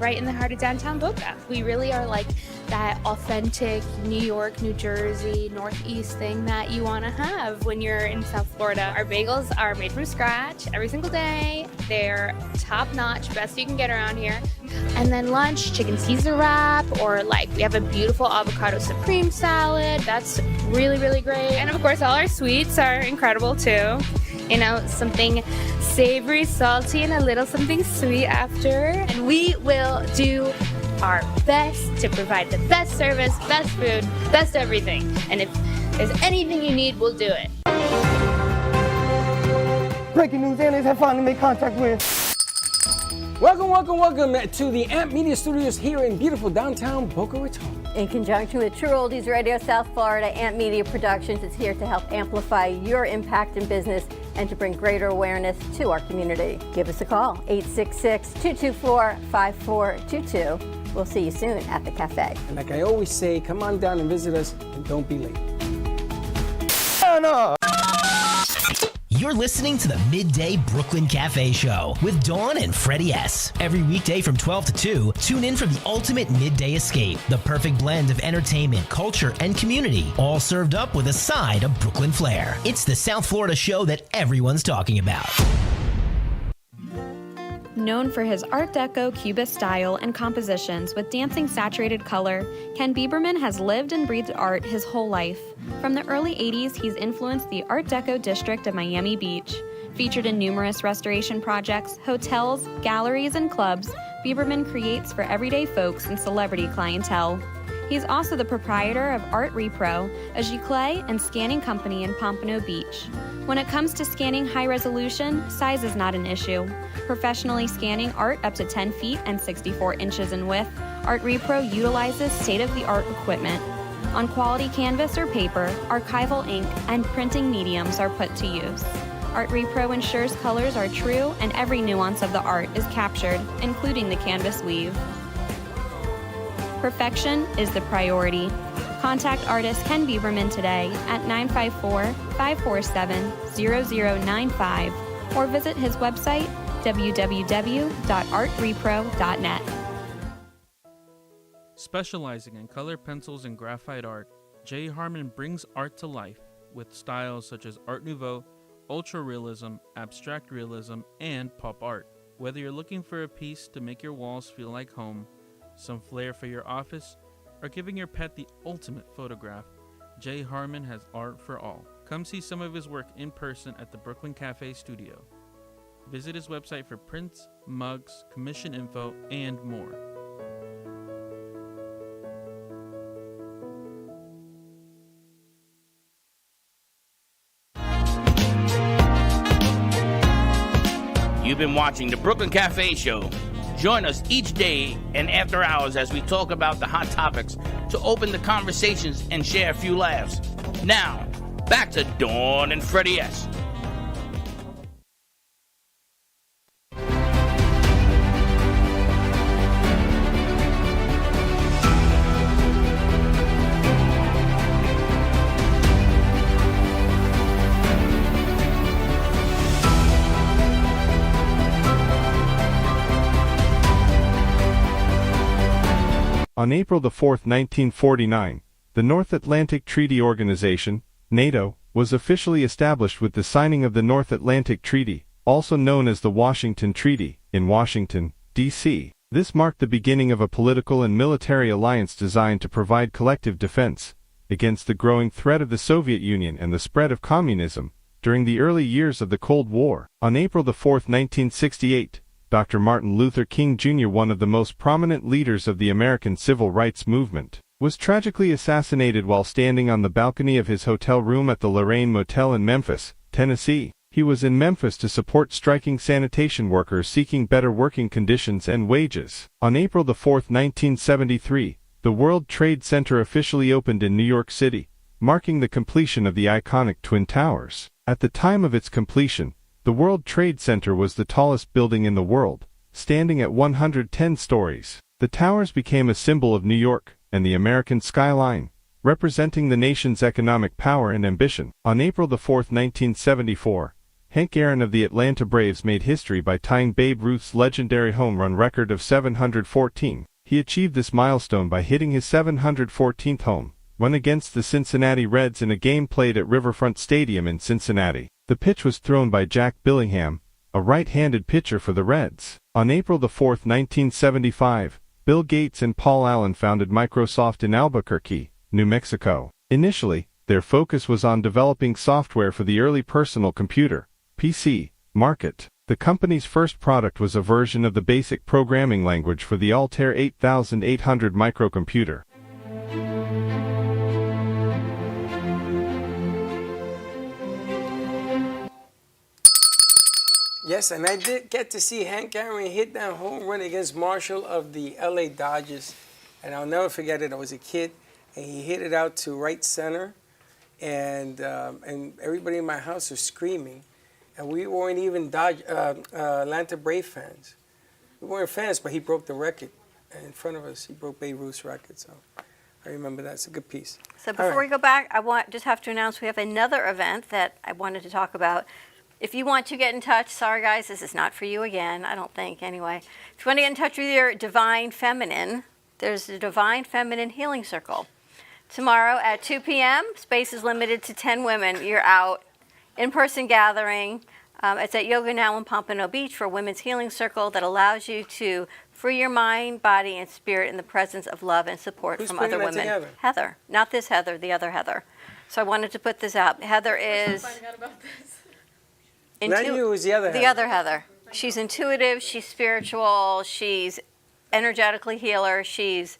right in the heart of downtown Boca. We really are like that authentic New York, New Jersey, Northeast thing that you want to have when you're in South Florida. Our bagels are made from scratch every single day. They're top-notch, best you can get around here. And then lunch, chicken Caesar wrap, or like we have a beautiful avocado supreme salad. That's really, really great. And of course, all our sweets are incredible too. You know, something savory, salty, and a little something sweet after. And we will do our best to provide the best service, best food, best everything. And if there's anything you need, we'll do it. Breaking news, aliens have finally made contact with. Welcome to the Amp Media Studios here in beautiful downtown Boca Raton. In conjunction with True Oldies Radio South Florida, Amp Media Productions is here to help amplify your impact in business and to bring greater awareness to our community. Give us a call, 866-224-5422. We'll see you soon at the cafe. And like I always say, come on down and visit us and don't be late. You're listening to the Midday Brooklyn Cafe Show with Dawn and Freddie S. Every weekday from 12 to 2, tune in for the ultimate midday escape, the perfect blend of entertainment, culture, and community, all served up with a side of Brooklyn flair. It's the South Florida show that everyone's talking about. Known for his Art Deco Cubist style and compositions with dancing saturated color, Ken Bieberman has lived and breathed art his whole life. From the early 80s, he's influenced the Art Deco district of Miami Beach. Featured in numerous restoration projects, hotels, galleries, and clubs, Bieberman creates for everyday folks and celebrity clientele. He's also the proprietor of Art Repro, a giclée and scanning company in Pompano Beach. When it comes to scanning high resolution, size is not an issue. Professionally scanning art up to 10 feet and 64 inches in width, Art Repro utilizes state-of-the-art equipment. On quality canvas or paper, archival ink and printing mediums are put to use. Art Repro ensures colors are true and every nuance of the art is captured, including the canvas weave. Perfection is the priority. Contact artist Ken Bieberman today at 954-547-0095 or visit his website www.artrepro.net. Specializing in color pencils and graphite art, J. Harmon brings art to life with styles such as Art Nouveau, Ultra Realism, Abstract Realism, and Pop Art. Whether you're looking for a piece to make your walls feel like home, some flair for your office, or giving your pet the ultimate photograph, J. Harmon has art for all. Come see some of his work in person at the Brooklyn Cafe Studio. Visit his website for prints, mugs, commission info, and more. You've been watching the Brooklyn Cafe Show. Join us each day and after hours as we talk about the hot topics to open the conversations and share a few laughs. Now, back to Dawn and Freddie S. On April 4, 1949, the North Atlantic Treaty Organization, NATO, was officially established with the signing of the North Atlantic Treaty, also known as the Washington Treaty, in Washington, D.C. This marked the beginning of a political and military alliance designed to provide collective defense against the growing threat of the Soviet Union and the spread of communism during the early years of the Cold War. On April 4, 1968, Dr. Martin Luther King Jr., one of the most prominent leaders of the American civil rights movement, was tragically assassinated while standing on the balcony of his hotel room at the Lorraine Motel in Memphis, Tennessee. He was in Memphis to support striking sanitation workers seeking better working conditions and wages. On April 4, 1973, the World Trade Center officially opened in New York City, marking the completion of the iconic Twin Towers. At the time of its completion, the World Trade Center was the tallest building in the world, standing at 110 stories. The towers became a symbol of New York and the American skyline, representing the nation's economic power and ambition. On April 4, 1974, Hank Aaron of the Atlanta Braves made history by tying Babe Ruth's legendary home run record of 714. He achieved this milestone by hitting his 714th home run against the Cincinnati Reds in a game played at Riverfront Stadium in Cincinnati. The pitch was thrown by Jack Billingham, a right-handed pitcher for the Reds. On April 4, 1975, Bill Gates and Paul Allen founded Microsoft in Albuquerque, New Mexico. Initially, their focus was on developing software for the early personal computer, PC, market. The company's first product was a version of the basic programming language for the Altair 8800 microcomputer. Yes, and I did get to see Hank Aaron hit that home run against Marshall of the LA Dodgers. And I'll never forget it. I was a kid, and he hit it out to right center. And everybody in my house was screaming. And we weren't even Atlanta Brave fans. We weren't fans, but he broke the record. And in front of us, he broke Babe Ruth's record. So I remember that. It's a good piece. So before we go back, I just have to announce we have another event that I wanted to talk about. If you want to get in touch, sorry guys, this is not for you again, I don't think anyway. If you want to get in touch with your Divine Feminine, there's the Divine Feminine Healing Circle. Tomorrow at 2 p.m., space is limited to 10 women. You're out, in-person gathering. It's at Yoga Now in Pompano Beach for a women's healing circle that allows you to free your mind, body, and spirit in the presence of love and support from other women. Together? Heather, not this Heather, the other Heather. So I wanted to put this out. Heather is... Finding out about this. Not you, it was the other Heather. The other Heather. She's intuitive, she's spiritual, she's energetically healer, she's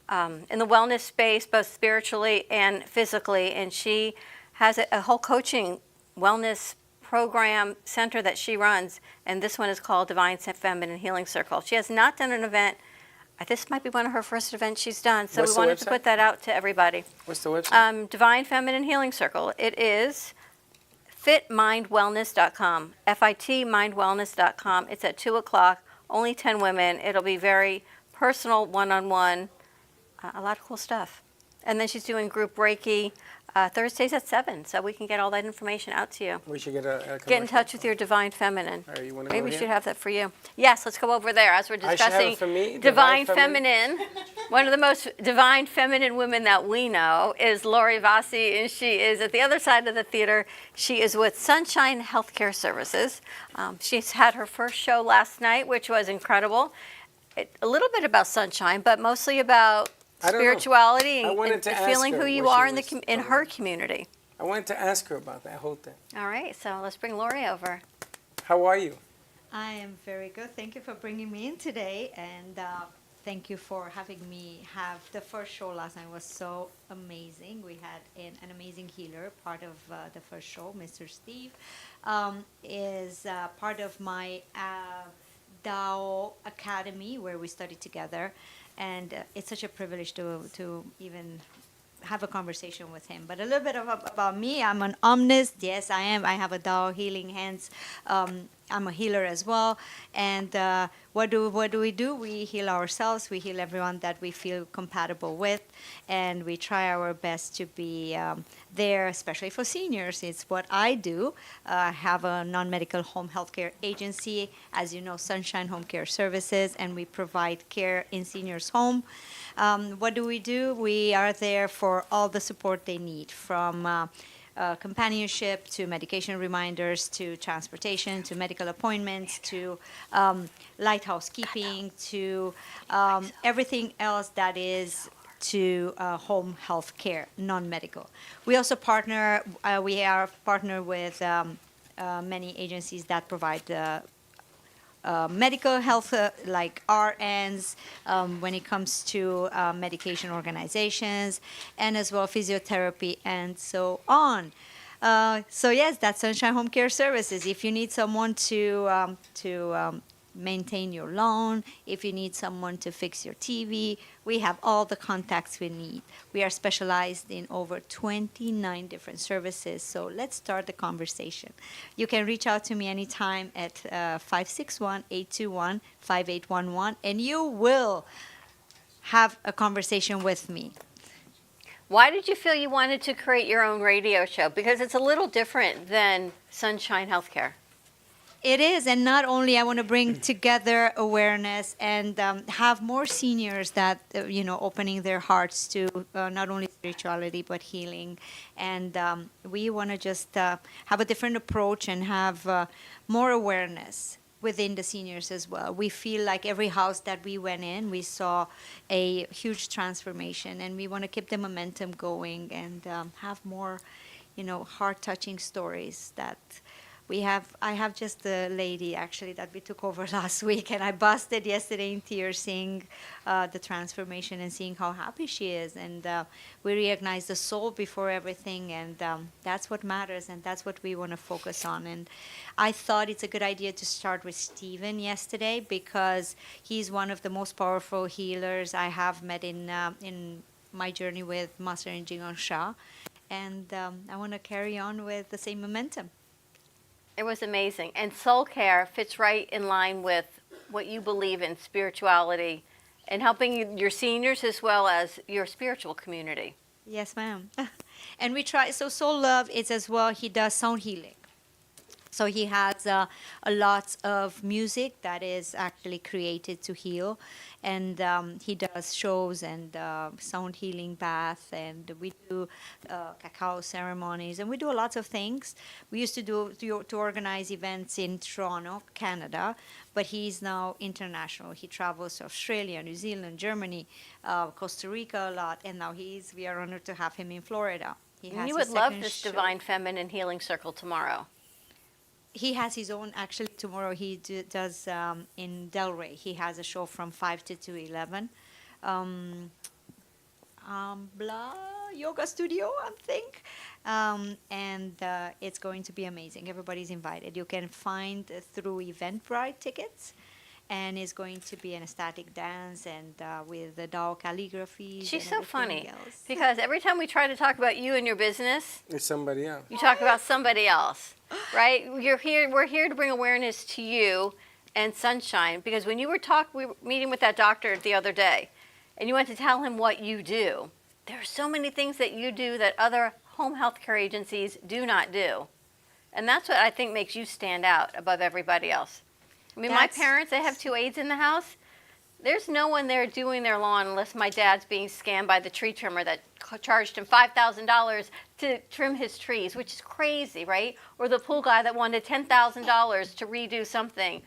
in the wellness space, both spiritually and physically, and she has a whole coaching wellness program center that she runs, and this one is called Divine Feminine Healing Circle. She has not done an event. This might be one of her first events she's done, so we wanted to put that out to everybody. What's the website? Divine Feminine Healing Circle. It is fitmindwellness.com, fitmindwellness.com. It's at 2 o'clock, only 10 women. It'll be very personal, one-on-one, a lot of cool stuff. And then she's doing group Reiki Thursdays at 7, so we can get all that information out to you. We should get Get in touch with your Divine Feminine. All right, you wanna Maybe go we here? should have that for you. Yes, let's go over there as we're I should have discussing it for me, Divine Divine Feminine. One of the most divine feminine women that we know is Lori Vassi, and she is at the other side of the theater. She is with Sunshine Healthcare Services. She's had her first show last night, which was incredible. A little bit about Sunshine, but mostly about spirituality and feeling who you are in her community. I wanted to ask her about that whole thing. All right, so let's bring Lori over. How are you? I am very good. Thank you for bringing me in today, and thank you for having me have the first show last night. It was so amazing. We had an amazing healer, part of the first show, Mr. Steve, is part of my Tao Academy, where we study together, and it's such a privilege to even have a conversation with him. But a little bit about me. I'm an omnist. Yes, I am. I have a Tao healing hands. I'm a healer as well. And what do we do? We heal ourselves. We heal everyone that we feel compatible with. And we try our best to be there, especially for seniors. It's what I do. I have a non-medical home healthcare agency, as you know, Sunshine Home Care Services, and we provide care in seniors' home. What do? We are there for all the support they need, from companionship to medication reminders to transportation to medical appointments to light housekeeping to everything else that is to home health care, non-medical. We also we are partnered with many agencies that provide medical health, like RNs, when it comes to medication organizations, and as well physiotherapy and so on. So yes, that's Sunshine Home Care Services. If you need someone to maintain your lawn, if you need someone to fix your TV, we have all the contacts we need. We are specialized in over 29 different services, so let's start the conversation. You can reach out to me anytime at 561-821-5811, and you will have a conversation with me. Why did you feel you wanted to create your own radio show? Because it's a little different than Sunshine Healthcare. It is, and not only I want to bring together awareness and have more seniors that opening their hearts to not only spirituality but healing, and we want to just have a different approach and have more awareness within the seniors as well. We feel like every house that we went in, we saw a huge transformation, and we want to keep the momentum going and have more, heart-touching stories that. I have just a lady actually that we took over last week, and I busted yesterday in tears seeing the transformation and seeing how happy she is. And we recognize the soul before everything, and that's what matters, and that's what we want to focus on. And I thought it's a good idea to start with Stephen yesterday because he's one of the most powerful healers I have met in my journey with Master Jigong Shah, and I want to carry on with the same momentum. It was amazing. And soul care fits right in line with what you believe in, spirituality, and helping your seniors as well as your spiritual community. Yes, ma'am. And we try, so Soul Love is as well, he does sound healing. So he has a lot of music that is actually created to heal. And he does shows and sound healing bath, and we do cacao ceremonies, and we do a lot of things. We used to organize events in Toronto, Canada, but he's now international. He travels to Australia, New Zealand, Germany, Costa Rica a lot, and now we are honored to have him in Florida. You would love this Divine Feminine Healing Circle tomorrow. He has his own, actually, tomorrow he does in Delray. He has a show from 5 to 11. Blah Yoga Studio, I think. And it's going to be amazing. Everybody's invited. You can find through Eventbrite tickets. And it's going to be an ecstatic dance and with the Dao calligraphy. She's so funny because every time we try to talk about you and your business, it's somebody else. You talk about somebody else, right? We're here to bring awareness to you and Sunshine, because when you we were meeting with that doctor the other day, and you went to tell him what you do. There are so many things that you do that other home health care agencies do not do, and that's what I think makes you stand out above everybody else. I mean, my parents, they have 2 aides in the house. There's no one there doing their lawn unless my dad's being scammed by the tree trimmer that charged him $5,000 to trim his trees, which is crazy, right? Or the pool guy that wanted $10,000 to redo something.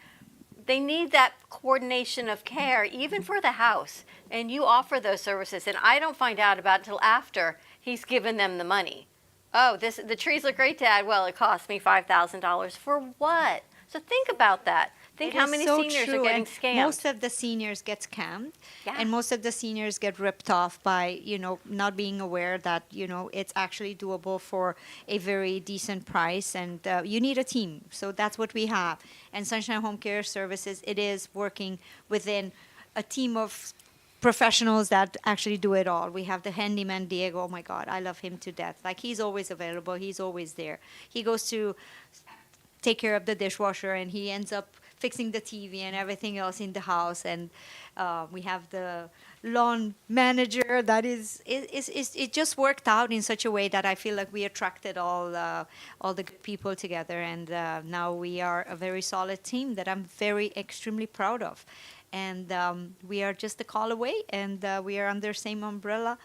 They need that coordination of care, even for the house. And you offer those services. And I don't find out about it until after he's given them the money. Oh, the trees look great, Dad. Well, it cost me $5,000. For what? So think about that. Think how many seniors are getting scammed. Most of the seniors get scammed, and most of the seniors get ripped off by, not being aware that, it's actually doable for a very decent price, and you need a team. So that's what we have. And Sunshine Home Care Services, it is working within a team of professionals that actually do it all. We have the handyman, Diego. Oh my God, I love him to death. Like, he's always available. He's always there. He goes to take care of the dishwasher, and he ends up fixing the TV and everything else in the house. And we have the lawn manager that it just worked out in such a way that I feel like we attracted all the good people together. And now we are a very solid team that I'm extremely proud of. And we are just a call away, and we are under same umbrella.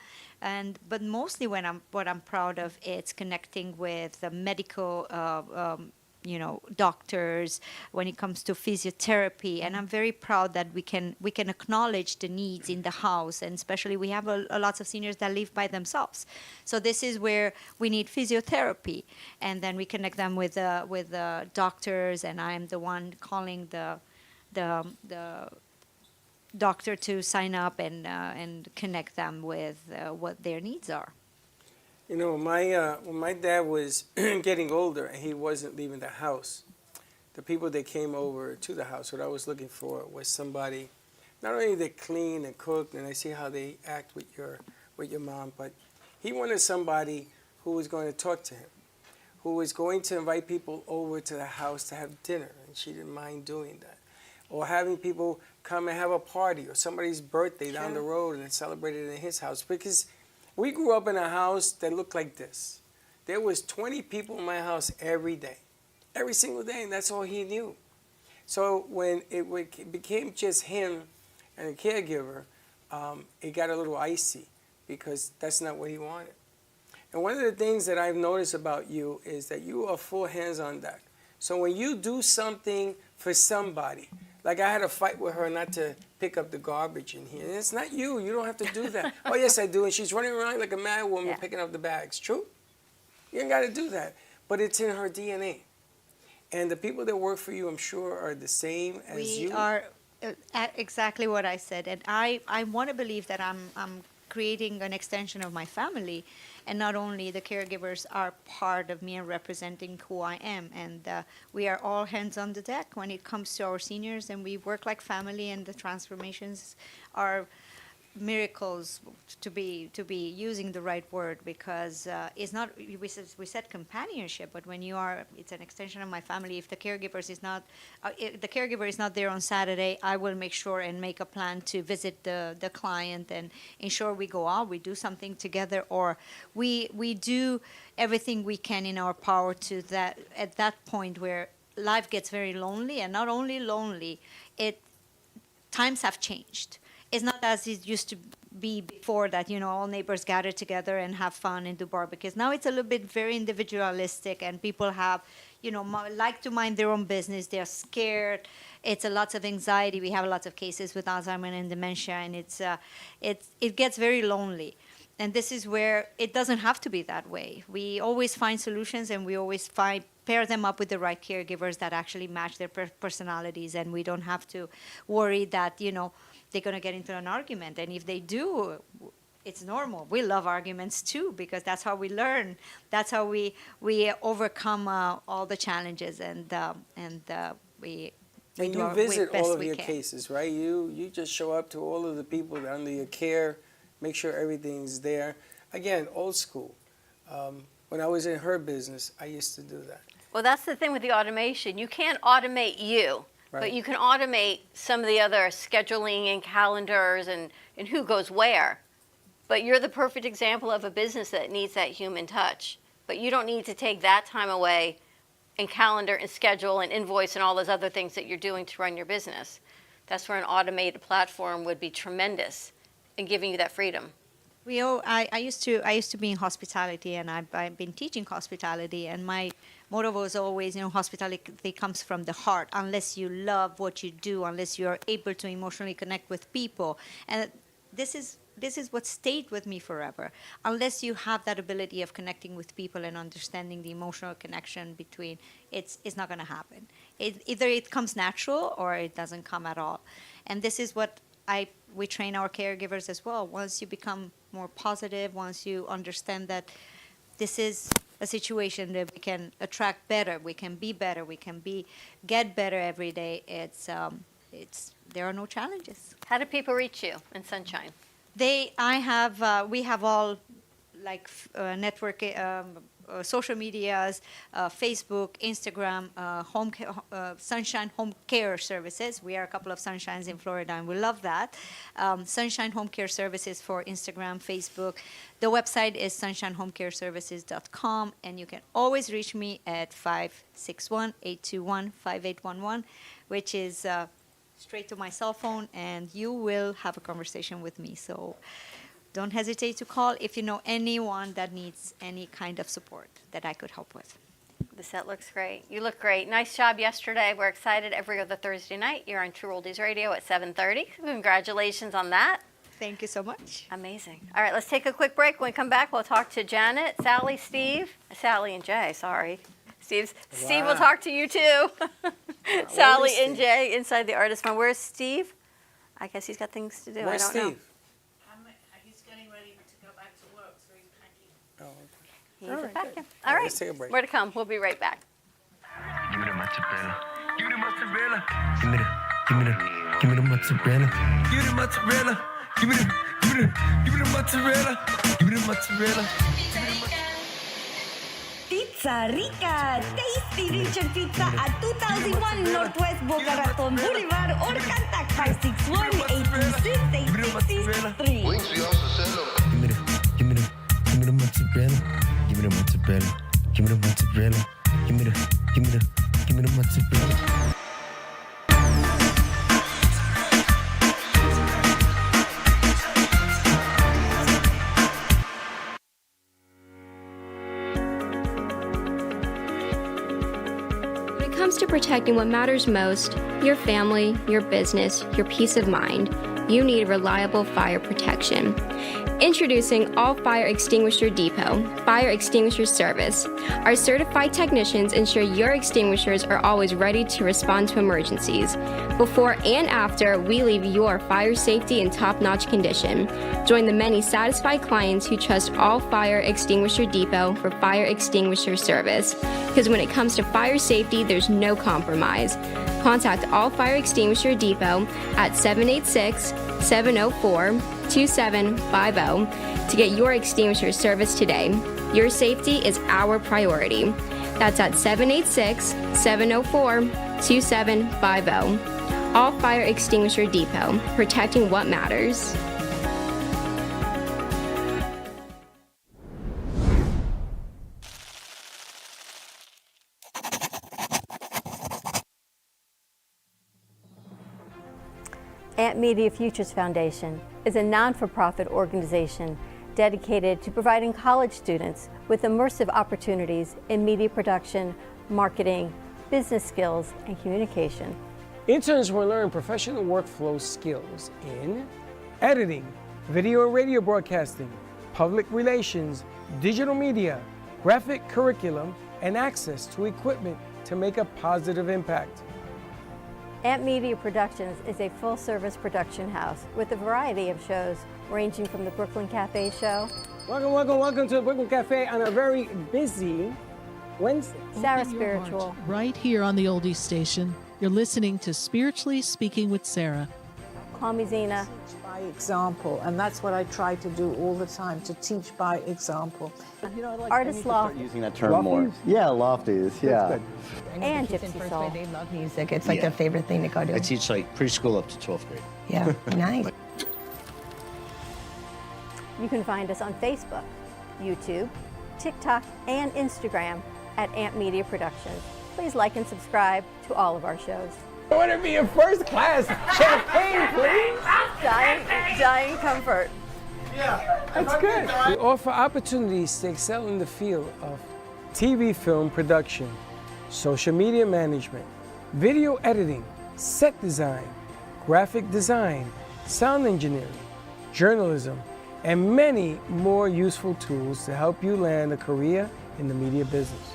But mostly what I'm proud of is connecting with the medical doctors when it comes to physiotherapy, and I'm very proud that we can acknowledge the needs in the house, and especially we have a lots of seniors that live by themselves. So this is where we need physiotherapy, and then we connect them with the doctors, and I'm the one calling the doctor to sign up and connect them with what their needs are. You know, when my dad was getting older and he wasn't leaving the house, the people that came over to the house, what I was looking for was somebody, not only that clean and cook, and I see how they act with your mom, but he wanted somebody who was going to talk to him, who was going to invite people over to the house to have dinner, and she didn't mind doing that. Or having people come and have a party, or somebody's birthday down the road and celebrate it in his house. Because we grew up in a house that looked like this. There was 20 people in my house every day, every single day, and that's all he knew. So when it became just him and a caregiver, it got a little icy because that's not what he wanted. And one of the things that I've noticed about you is that you are full hands on deck. So when you do something for somebody, like I had a fight with her not to pick up the garbage in here. And it's not you. You don't have to do that. Oh, yes, I do. And she's running around like a mad woman picking up the bags. True? You ain't got to do that. But it's in her DNA. And the people that work for you, I'm sure, are the same as you. We are exactly what I said. And I want to believe that I'm creating an extension of my family. And not only the caregivers are part of me and representing who I am. And we are all hands on the deck when it comes to our seniors. And we work like family, and the transformations are miracles, to be using the right word, because it's not, we said companionship, but when you are, it's an extension of my family. If the caregivers is not if the caregiver is not there on Saturday, I will make sure and make a plan to visit the client and ensure we go out, we do something together, or we do everything we can in our power to that at that point where life gets very lonely. And not only lonely, times have changed. It's not as it used to be before, that, all neighbors gather together and have fun and do barbecues. Now it's a little bit very individualistic, and people have, like to mind their own business. They're scared. It's a lot of anxiety. We have lots of cases with Alzheimer's and dementia, and it gets very lonely. And this is where it doesn't have to be that way. We always find solutions, and we always pair them up with the right caregivers that actually match their personalities, and we don't have to worry that, they're going to get into an argument. And if they do, it's normal. We love arguments too, because that's how we learn. That's how we overcome all the challenges, and we and do you our visit best all of we your can. cases, right? You just show up to all of the people that are under your care, make sure everything's there. Again, old school. When I was in her business, I used to do that. Well, that's the thing with the automation. You can't automate you. Right. But you can automate some of the other scheduling and calendars and who goes where. But you're the perfect example of a business that needs that human touch. But you don't need to take that time away and calendar and schedule and invoice and all those other things that you're doing to run your business. That's where an automated platform would be tremendous in giving you that freedom. I used to be in hospitality, and I've been teaching hospitality, and my motto was always, hospitality comes from the heart. Unless you love what you do, unless you are able to emotionally connect with people, and this is what stayed with me forever. Unless you have that ability of connecting with people and understanding the emotional connection between, it's not going to happen. Either it comes natural or it doesn't come at all. And this is what we train our caregivers as well. Once you become more positive, once you understand that this is a situation that we can attract better, we can be better, we can get better every day. There are no challenges. How do people reach you in Sunshine? We have all network, social medias, Facebook, Instagram, Sunshine Home Care Services. We are a couple of Sunshines in Florida, and we love that. Sunshine Home Care Services for Instagram, Facebook. The website is sunshinehomecareservices.com, and you can always reach me at 561-821-5811, which is straight to my cell phone, and you will have a conversation with me. So don't hesitate to call if you know anyone that needs any kind of support that I could help with. The set looks great. You look great. Nice job yesterday. We're excited. Every other Thursday night, you're on True Oldies Radio at 7:30. Congratulations on that. Thank you so much. Amazing. All right, let's take a quick break. When we come back, we'll talk to Janet, Sally, Steve, Sally and Jay, sorry. Steve will talk to you too. Sally and Jay inside the Artist Fund. Where's Steve? I guess he's got things to do. Where's I don't know. Steve? He's getting ready to go back to work, so he's packing. Oh, okay. He's All a right, vacuum. good. All right, Let's take a break. more to come. We'll be right back. Give me the mozzarella. Give me the mozzarella. Give me the mozzarella. Give me the mozzarella. Give me the mozzarella. Give me the mozzarella. Give me the mozzarella. Pizza Rica, Tasty Richard Pizza at 2001 Northwest Boca Raton Boulevard or contact 561-826-8663. Give me the mozzarella. Give me the mozzarella. Give me the mozzarella. Give me the mozzarella. When it comes to protecting what matters most, your family, your business, your peace of mind, you need reliable fire protection. Introducing All Fire Extinguisher Depot, Fire Extinguisher Service. Our certified technicians ensure your extinguishers are always ready to respond to emergencies. Before and after, we leave your fire safety in top-notch condition. Join the many satisfied clients who trust All Fire Extinguisher Depot for fire extinguisher service. Because when it comes to fire safety, there's no compromise. Contact All Fire Extinguisher Depot at 786-704-2750 to get your extinguisher service today. Your safety is our priority. That's at 786-704-2750. All Fire Extinguisher Depot, protecting what matters. Amp Media Futures Foundation is a non-for-profit organization dedicated to providing college students with immersive opportunities in media production, marketing, business skills, and communication. Interns will learn professional workflow skills in editing, video and radio broadcasting, public relations, digital media, graphic curriculum, and access to equipment to make a positive impact. Amp Media Productions is a full-service production house with a variety of shows ranging from the Brooklyn Cafe show. Welcome to the Brooklyn Cafe on a very busy Wednesday. Sarah Open your Spiritual. heart right here on the Oldies Station. You're listening to Spiritually Speaking with Sarah. Call me Zena. By example, and that's what I try to do all the time, to teach by example. Artist Loft. Using that term more. Yeah, lofties, yeah. And Gypsy Soul. They love music. It's like their favorite thing to go to. I teach like preschool up to 12th grade. Yeah, nice. You can find us on Facebook, YouTube, TikTok, and Instagram at Amp Media Productions. Please like and subscribe to all of our shows. I want to be in first class. Champagne, please. Dying comfort. Yeah, that's good. We offer opportunities to excel in the field of TV film production, social media management, video editing, set design, graphic design, sound engineering, journalism, and many more useful tools to help you land a career in the media business.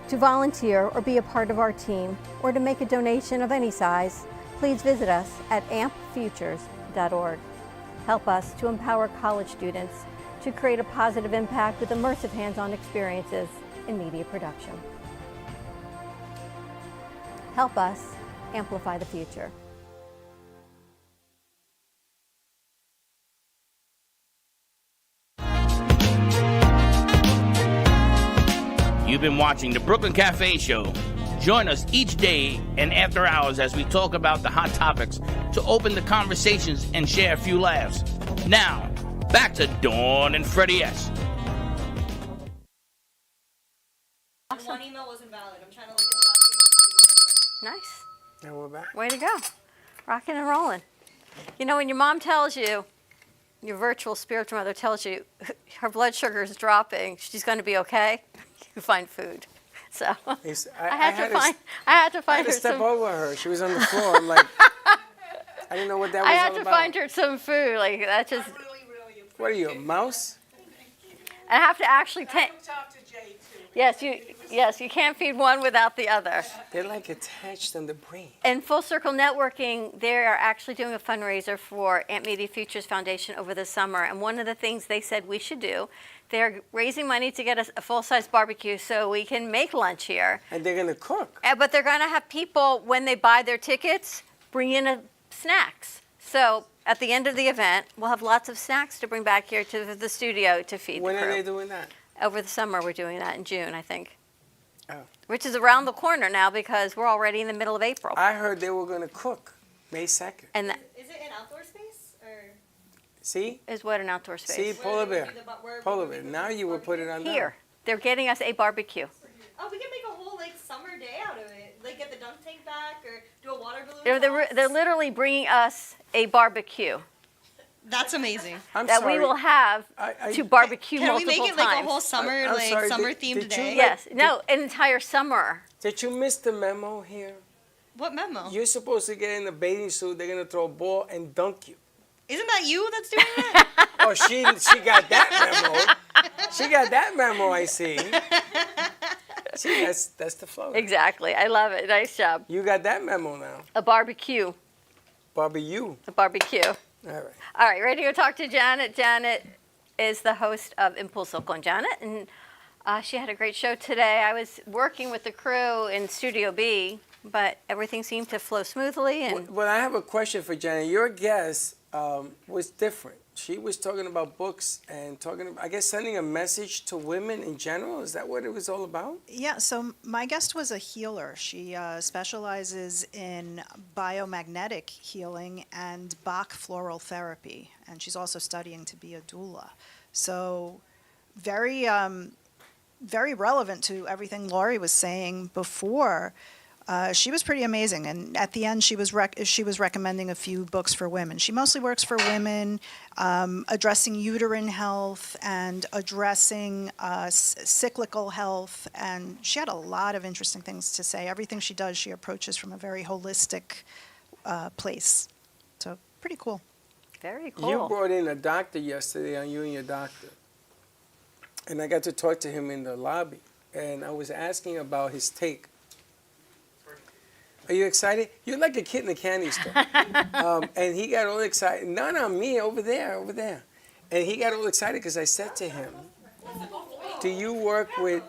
To volunteer or be a part of our team, or to make a donation of any size, please visit us at ampfutures.org. Help us to empower college students to create a positive impact with immersive hands-on experiences in media production. Help us amplify the future. You've been watching the Brooklyn Cafe Show. Join us each day and after hours as we talk about the hot topics to open the conversations and share a few laughs. Now, back to Dawn and Freddie S. One email wasn't valid. I'm trying to look at the document. Nice. And we're back. Way to go. Rocking and rolling. You know, when your mom tells you, your virtual spiritual mother tells you her blood sugar is dropping, she's going to be okay, you find food. So I had to find her step some. over her. She was on the floor. I'm like, I didn't know what that was I all had to about. find her some food. Like that just. What are you, a mouse? I have to actually take. Yes, you can't feed one without the other. They're like attached on the brain. In Full Circle Networking, they are actually doing a fundraiser for Amp Media Futures Foundation over the summer. And one of the things they said we should do, they're raising money to get us a full-size barbecue so we can make lunch here. And they're going to cook. But they're going to have people, when they buy their tickets, bring in snacks. So at the end of the event, we'll have lots of snacks to bring back here to the studio to feed When the are crew. they doing that? Over the summer, we're doing that in June, I think. Oh. Which is around the corner now because we're already in the middle of April. I heard they were going to cook May 2nd. And Is it an outdoor space or? See? Is what an outdoor space? See, polar bear. Polar bear. Now you will put it on Here. They're getting us a barbecue. Oh, we can make a whole like summer day out of it. Like get the dunk tank back or do a water balloon. They're literally bringing us a barbecue. That's amazing. We will have to barbecue Can we multiple make it like times. a whole summer, summer themed day? Yes. No, an entire summer. Did you miss the memo here? What memo? You're supposed to get in a bathing suit. They're going to throw a ball and dunk you. Isn't that you that's doing that? Oh, she got that memo. She got that memo, I see. See, that's the flow. Exactly. I love it. Nice job. You got that memo now. A barbecue. Barbecue. A barbecue. All right. All right, ready to go talk to Janet. Janet is the host of Impulse Local and Janet, and she had a great show today. I was working with the crew in Studio B, but everything seemed to flow smoothly. And Well, I have a question for Janet. Your guest was different. She was talking about books and I guess, sending a message to women in general. Is that what it was all about? Yeah, so my guest was a healer. She specializes in biomagnetic healing and Bach floral therapy, and she's also studying to be a doula. So very, very relevant to everything Laurie was saying before. She was pretty amazing, and at the end, she was recommending a few books for women. She mostly works for women, addressing uterine health and addressing cyclical health, and she had a lot of interesting things to say. Everything she does, she approaches from a very holistic place. So pretty cool. Very cool. You brought in a doctor yesterday on You and Your Doctor, and I got to talk to him in the lobby, and I was asking about his take. Are you excited? You're like a kid in a candy store. And he got all excited. Not on me, over there. And he got all excited because I said to him, do you work with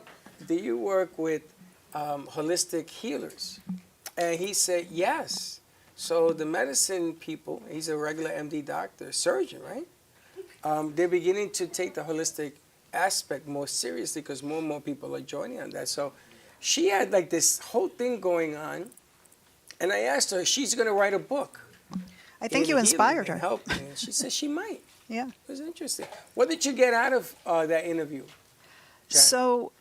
holistic healers? And he said, yes. So the medicine people, he's a regular MD doctor, surgeon, right? They're beginning to take the holistic aspect more seriously because more and more people are joining on that. So she had like this whole thing going on. And I asked her, she's going to write a book. I think you inspired her. Help me. And she said she might. Yeah. It was interesting. What did you get out of that interview, Janet? So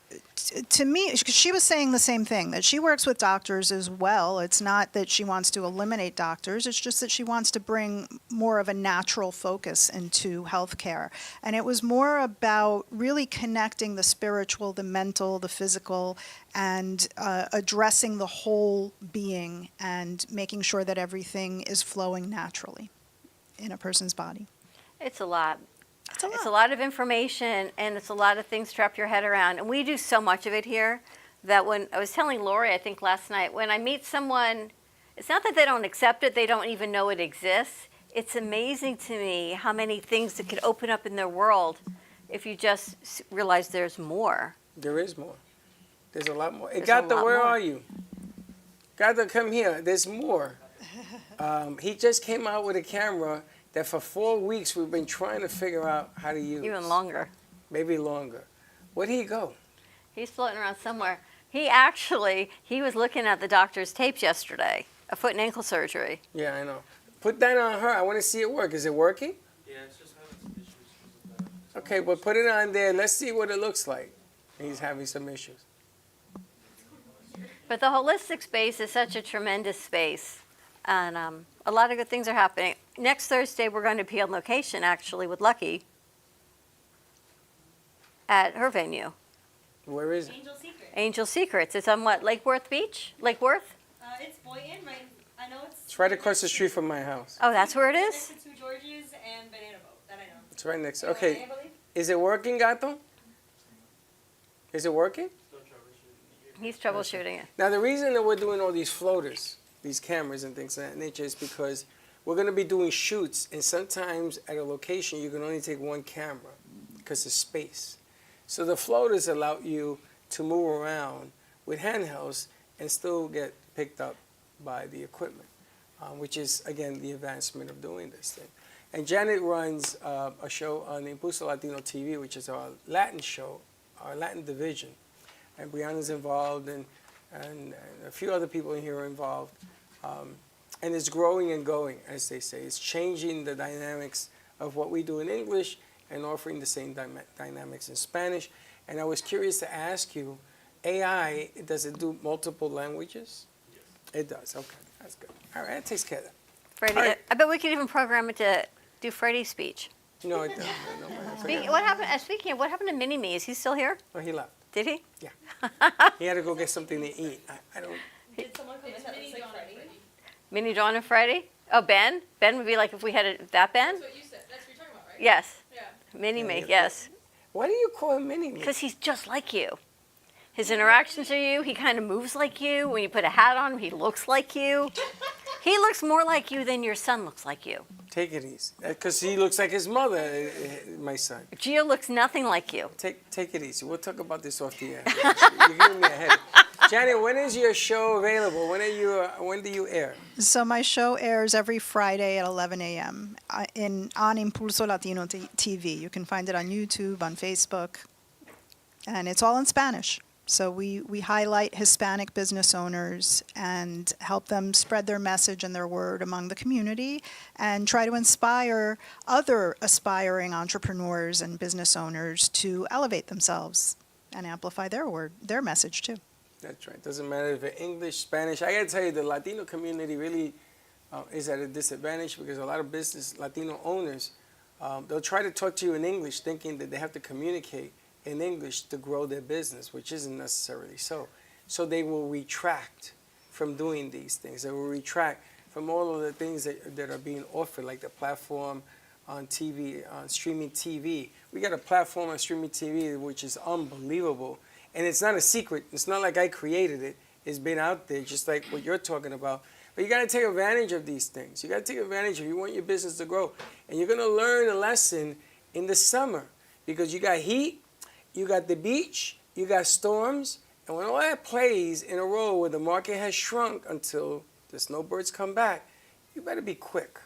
to me, she was saying the same thing, that she works with doctors as well. It's not that she wants to eliminate doctors. It's just that she wants to bring more of a natural focus into healthcare. And it was more about really connecting the spiritual, the mental, the physical, and addressing the whole being and making sure that everything is flowing naturally in a person's body. it's a lot. It's a lot of information, and it's a lot of things to wrap your head around. And we do so much of it here that when I was telling Lori, I think last night, when I meet someone, it's not that they don't accept it, they don't even know it exists. It's amazing to me how many things that could open up in their world if you just realize there's more. There is more. There's a lot more. There's a Gata, lot where more. are you? Gata, come here. There's more. He just came out with a camera that for 4 weeks we've been trying to figure out how to use. Even longer. Maybe longer. Where'd he go? He's floating around somewhere. He was looking at the doctor's tapes yesterday, a foot and ankle surgery. Yeah, I know. Put that on her. I want to see it work. Is it working? Yeah, it's just having some issues. Okay, but put it on there. Let's see what it looks like. He's having some issues. But the holistic space is such a tremendous space, and a lot of good things are happening. Next Thursday, we're going to be on location, actually, with Lucky at her venue. Where is it? Angel Secret. Angel Secrets. It's on what, Lake Worth Beach? Lake Worth? It's Boynton, right? I know it's. It's right across the street from my house. Oh, that's where it Next is? to Two Georges and Banana Boat, that I know. It's right next. You know Okay. where I believe? Is it working, Gato? Is it working? He's troubleshooting it. Now, the reason that we're doing all these floaters, these cameras and things of that nature is because we're going to be doing shoots, and sometimes at a location you can only take one camera because of space. So the floaters allow you to move around with handhelds and still get picked up by the equipment, which is, again, the advancement of doing this thing. And Janet runs a show on Impulso Latino TV, which is our Latin show, our Latin division. And Brianna's involved, and a few other people in here are involved. And it's growing and going, as they say. It's changing the dynamics of what we do in English and offering the same dynamics in Spanish. And I was curious to ask you, AI, does it do multiple languages? Yes. It does, okay, that's good. All right, that takes care of that. Freddie, All right. I bet we could even program it to do Freddie's speech. No, it doesn't. Speaking of, what happened to Mini-Me? Is he still here? Oh, he left. Did he? Yeah. He had to go get something to eat. I don't. Did someone come in that looks like Freddie? Mini Dawn and Freddie? Oh, Ben? Ben would be like if we had that Ben? That's what you said. That's what you're talking about, right? Yes. Yeah. Mini-Me, yes. Why do you call him Mini-Me? Because he's just like you. His interactions are you. He kind of moves like you. When you put a hat on him, he looks like you. He looks more like you than your son looks like you. Take it easy. Because he looks like his mother, my son. Gio looks nothing like you. Take it easy. We'll talk about this off the air. You're giving me a headache. Janet, when is your show available? When do you air? So my show airs every Friday at 11 a.m. On Impulso Latino TV. You can find it on YouTube, on Facebook, and it's all in Spanish. So we highlight Hispanic business owners and help them spread their message and their word among the community and try to inspire other aspiring entrepreneurs and business owners to elevate themselves and amplify their message too. That's right. Doesn't matter if it's English, Spanish. I got to tell you, the Latino community really is at a disadvantage because a lot of business Latino owners, they'll try to talk to you in English thinking that they have to communicate in English to grow their business, which isn't necessarily so. So they will retract from doing these things. They will retract from all of the things that are being offered, like the platform on TV, on streaming TV. We got a platform on streaming TV which is unbelievable. And it's not a secret. It's not like I created it. It's been out there, just like what you're talking about. But you got to take advantage of these things. You got to take advantage if you want your business to grow. And you're going to learn a lesson in the summer because you got heat, you got the beach, you got storms, and when all that plays in a row where the market has shrunk until the snowbirds come back, you better be quick.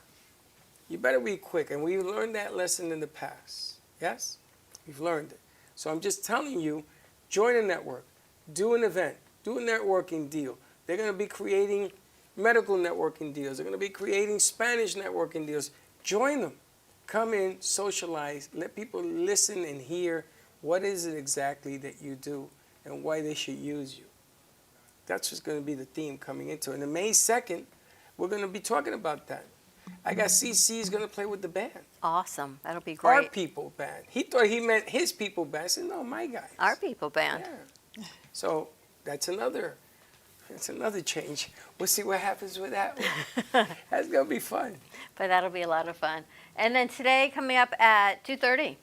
You better be quick. And we've learned that lesson in the past. Yes? We've learned it. So I'm just telling you, join a network, do an event, do a networking deal. They're going to be creating medical networking deals. They're going to be creating Spanish networking deals. Join them. Come in, socialize, let people listen and hear what is it exactly that you do and why they should use you. That's what's going to be the theme coming into it. And May 2nd, we're going to be talking about that. I got CC's going to play with the band. Awesome. That'll be great. Our people band. He thought he meant his people band. I said, no, my guys. Our people band. Yeah. So that's another change. We'll see what happens with that one. That's going to be fun. But that'll be a lot of fun. And then today, coming up at 2:30,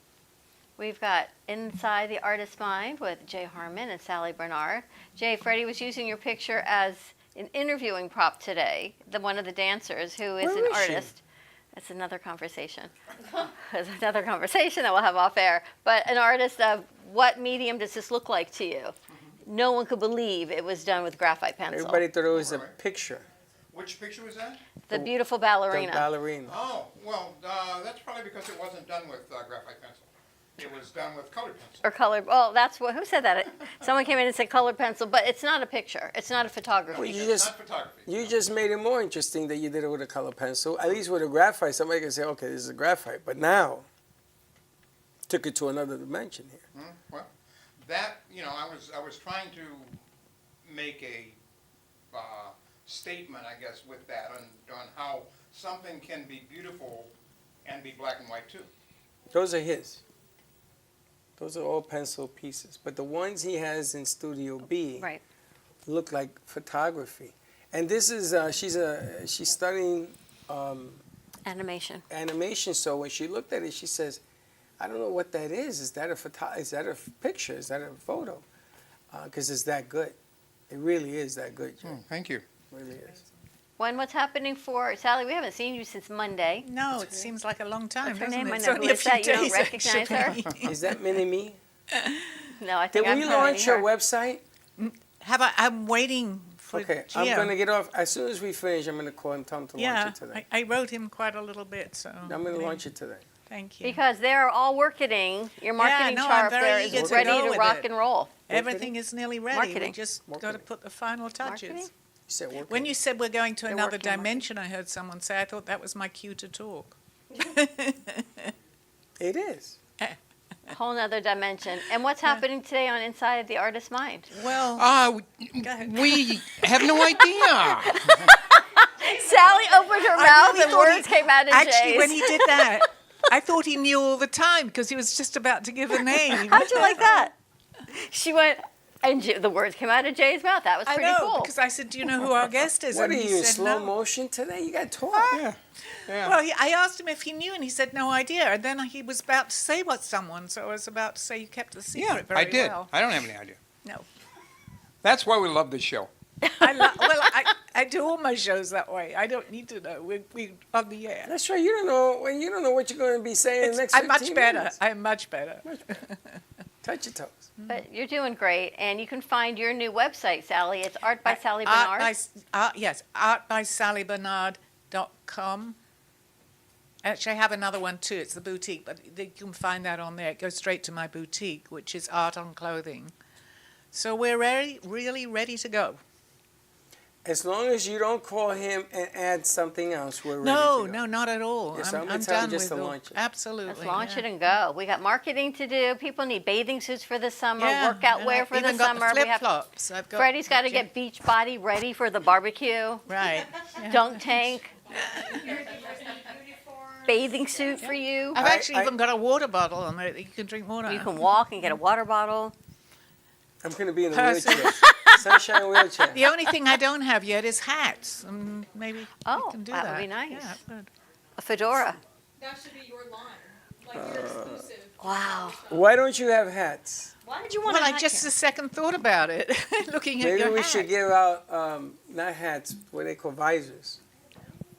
we've got Inside the Artist's Mind with Jay Harmon and Sally Bernard. Jay, Freddie was using your picture as an interviewing prop today, one of the dancers who is an artist. That's another conversation. That's another conversation that we'll have off air. But an artist of what medium does this look like to you? No one could believe it was done with graphite pencil. Everybody thought it was a picture. Which picture was that? The beautiful ballerina. The ballerina. Oh, well, that's probably because it wasn't done with graphite pencil. It was done with colored pencil. Or colored. Well, that's what. Who said that? Someone came in and said colored pencil, but it's not a picture. It's not a photography. Well, It's not photography. You just made it more interesting that you did it with a color pencil. At least with a graphite, somebody can say, okay, this is a graphite. But now, took it to another dimension here. Well, that, I was trying to make a statement, I guess, with that on how something can be beautiful and be black and white too. Those are his. Those are all pencil pieces. But the ones he has in Studio B look like photography. And this is, she's studying animation. So when she looked at it, she says, I don't know what that is. Is that a picture? Is that a photo? Because it's that good. It really is that good, Jay. Thank you. It really is. When what's happening for Sally? We haven't seen you since Monday. No, it seems like a long time. What's her doesn't name? it? I It's know. only Who a is few that? You don't days, recognize her? actually. Is that Mini-Me? No, I Did think I'm we launch her. your website? I'm waiting for Okay, Gio. I'm going to get off. As soon as we finish, I'm going to call him, tell him to launch Yeah, it today. I wrote him quite a little bit, so. I'm going to launch it today. Thank you. Because they're all marketing. Your marketing no, chart I'm up very there is eager to ready go to with rock it. and roll. Everything is nearly ready. Marketing. We just got to put the final touches. Marketing? You said working. When you said we're going to They're another working on dimension, I heard someone say, I thought that was my cue to talk. It is. Whole nother dimension. And what's happening today on Inside of the Artist's Mind? Well, We have no idea. Sally opened her mouth and words came out of Actually, Jay's. when he did that, I thought he knew all the time because he was just about to give a name. How'd you like that? She went, and the words came out of Jay's mouth. That was I pretty know, cool. because I said, do you know who our guest is? What and are he you in said slow no. motion today? You got to talk. Well, I asked him if he knew, and he said no idea. And then he was about to say what someone, so I was about to say you kept the secret very I did. well. I don't have any idea. No. That's why we love this show. I do all my shows that way. I don't need to know. We on the air. That's right. You don't know what you're going to be saying in the next 15 I'm much better. minutes. I'm much better. Touch your toes. But you're doing great, and you can find your new website, Sally. It's Art by Sally Bernard. Yes, artbysallybernard.com. Actually, I have another one too. It's the boutique, but you can find that on there. It goes straight to my boutique, which is Art on Clothing. So we're really ready to go. As long as you don't call him and add something else, we're ready to go. No, not at all. Yes, I'm I'm gonna tell him done just with to all. launch it. Absolutely. Let's launch yeah. it and go. We got marketing to do. People need bathing suits for the summer, Yeah, workout and wear I've for the even got the summer. flip-flops. I've got Freddie's got to the get beach body ready for the barbecue. Right. Dunk tank. Bathing suit for you. I've actually even got a water bottle on there that you can drink water. You can walk and get a water bottle. I'm going to be in a Person. wheelchair. Sunshine wheelchair. The only thing I don't have yet is hats. Maybe we can do that. that would be nice. Yeah, good. A fedora. That should be your line. Like your exclusive. Wow. Why don't you have hats? Why did you want Well, a I hat just kit? a second thought about it, looking at Maybe your we hat. should give out, not hats, what they call visors,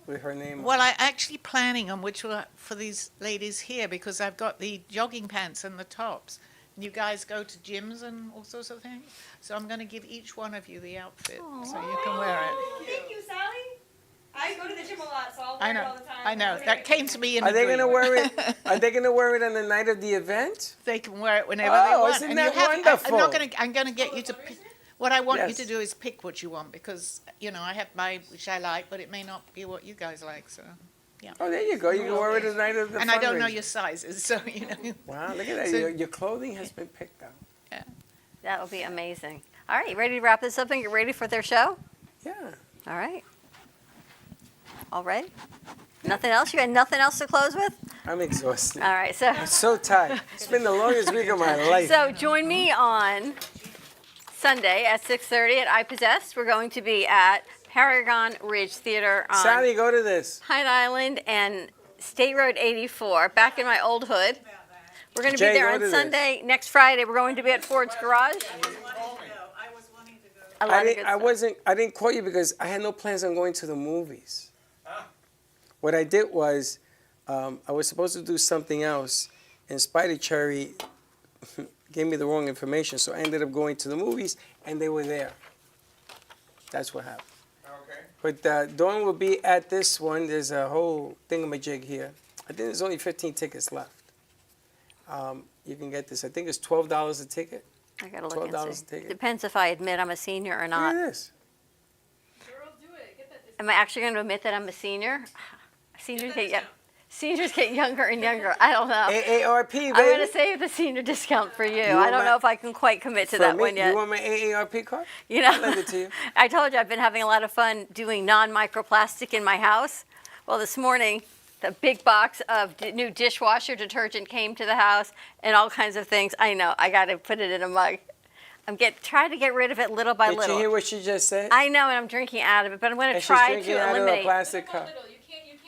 with her name Well, on I'm actually planning on which will for these ladies here because I've got the jogging pants and the tops. You guys go to gyms and all sorts of things. So I'm going to give each one of you the outfit so you can wear it. Thank you, Sally. I go to the gym a lot, so I'll I wear know. it all the time. I know. That came to me in Are a they dream. going to wear it? Are they going to wear it on the night of the event? They can wear it whenever Oh, they want. isn't And that you have, wonderful? I'm going to get you to pick. What I want Yes. you to do is pick what you want because, I have my, which I like, but it may not be what you guys like, so, yeah. Oh, there you go. You can wear it the night of the And I don't know fundraiser. your sizes, so, Wow, look at that. So- your clothing has been picked out. Yeah. That would be amazing. All right, you ready to wrap this up and get ready for their show? Yeah. All right. All right. Nothing else? You got nothing else to close with? I'm exhausted. All right, so. I'm so tired. It's been the longest week of my life. So join me on Sunday at 6:30 at I Possessed. We're going to be at Paragon Ridge Theater on Sally, go to this. Hyde Island and State Road 84, back in my old hood. We're going to be Jay, there go on to this. Sunday. Next Friday, we're going to be at Ford's Garage. A lot of good stuff. I didn't call you because I had no plans on going to the movies. What I did was, I was supposed to do something else, and Spider Cherry gave me the wrong information, so I ended up going to the movies, and they were there. That's what happened. Okay. But Dawn will be at this one. There's a whole thingamajig here. I think there's only 15 tickets left. You can get this. I think it's $12 a ticket. I got to look $12 and a see. ticket. Depends if I admit I'm a senior or Look not. at this. Am I actually going to admit that I'm a senior? Seniors Seniors get younger and younger. I don't know. AARP, baby. I'm going to save the senior discount for you. I don't know if I can quite commit to that one yet. You want my AARP card? You know, I'll lend it to you. I told you I've been having a lot of fun doing non-microplastic in my house. Well, this morning, the big box of new dishwasher detergent came to the house and all kinds of things. I know. I got to put it in a mug. I'm trying to get rid of it little by little. Did you hear what she just said? I know, and I'm drinking out of it, but I'm going to try to eliminate. She's drinking out of a plastic cup.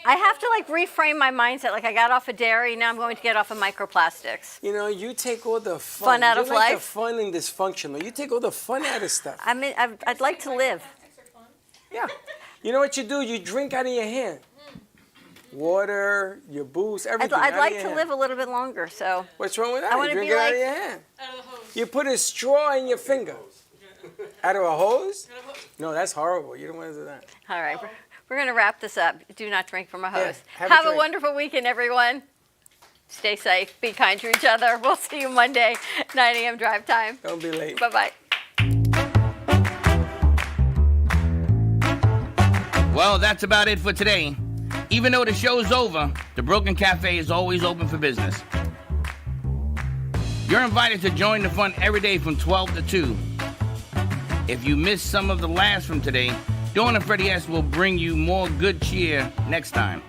I have to like reframe my mindset. Like I got off of dairy, now I'm going to get off of microplastics. You know, you take all the fun out of you like life. The fun and dysfunctional. You take all the fun out of stuff. I mean, I'd like to live. Yeah. You know what you do? You drink out of your hand. Water, your booze, everything. I'd out like of your to hand. live a little bit longer. So. What's wrong with that? I You want to drink be it out like. of your hand. You put a straw in your finger. Out of a hose? No, that's horrible. You don't want to do that. All right. We're going to wrap this up. Do not drink from a hose. Yeah, have a drink. wonderful weekend, everyone. Stay safe. Be kind to each other. We'll see you Monday, 9 a.m. drive time. Don't be late. Bye-bye. Well, that's about it for today. Even though the show's over, the Brooklyn Cafe is always open for business. You're invited to join the fun every day from 12 to 2. If you missed some of the laughs from today, Dawn and Freddie S. will bring you more good cheer next time.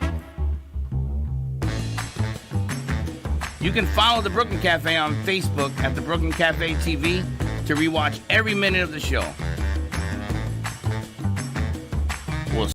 You can follow the Brooklyn Cafe on Facebook at the Brooklyn Cafe TV to rewatch every minute of the show.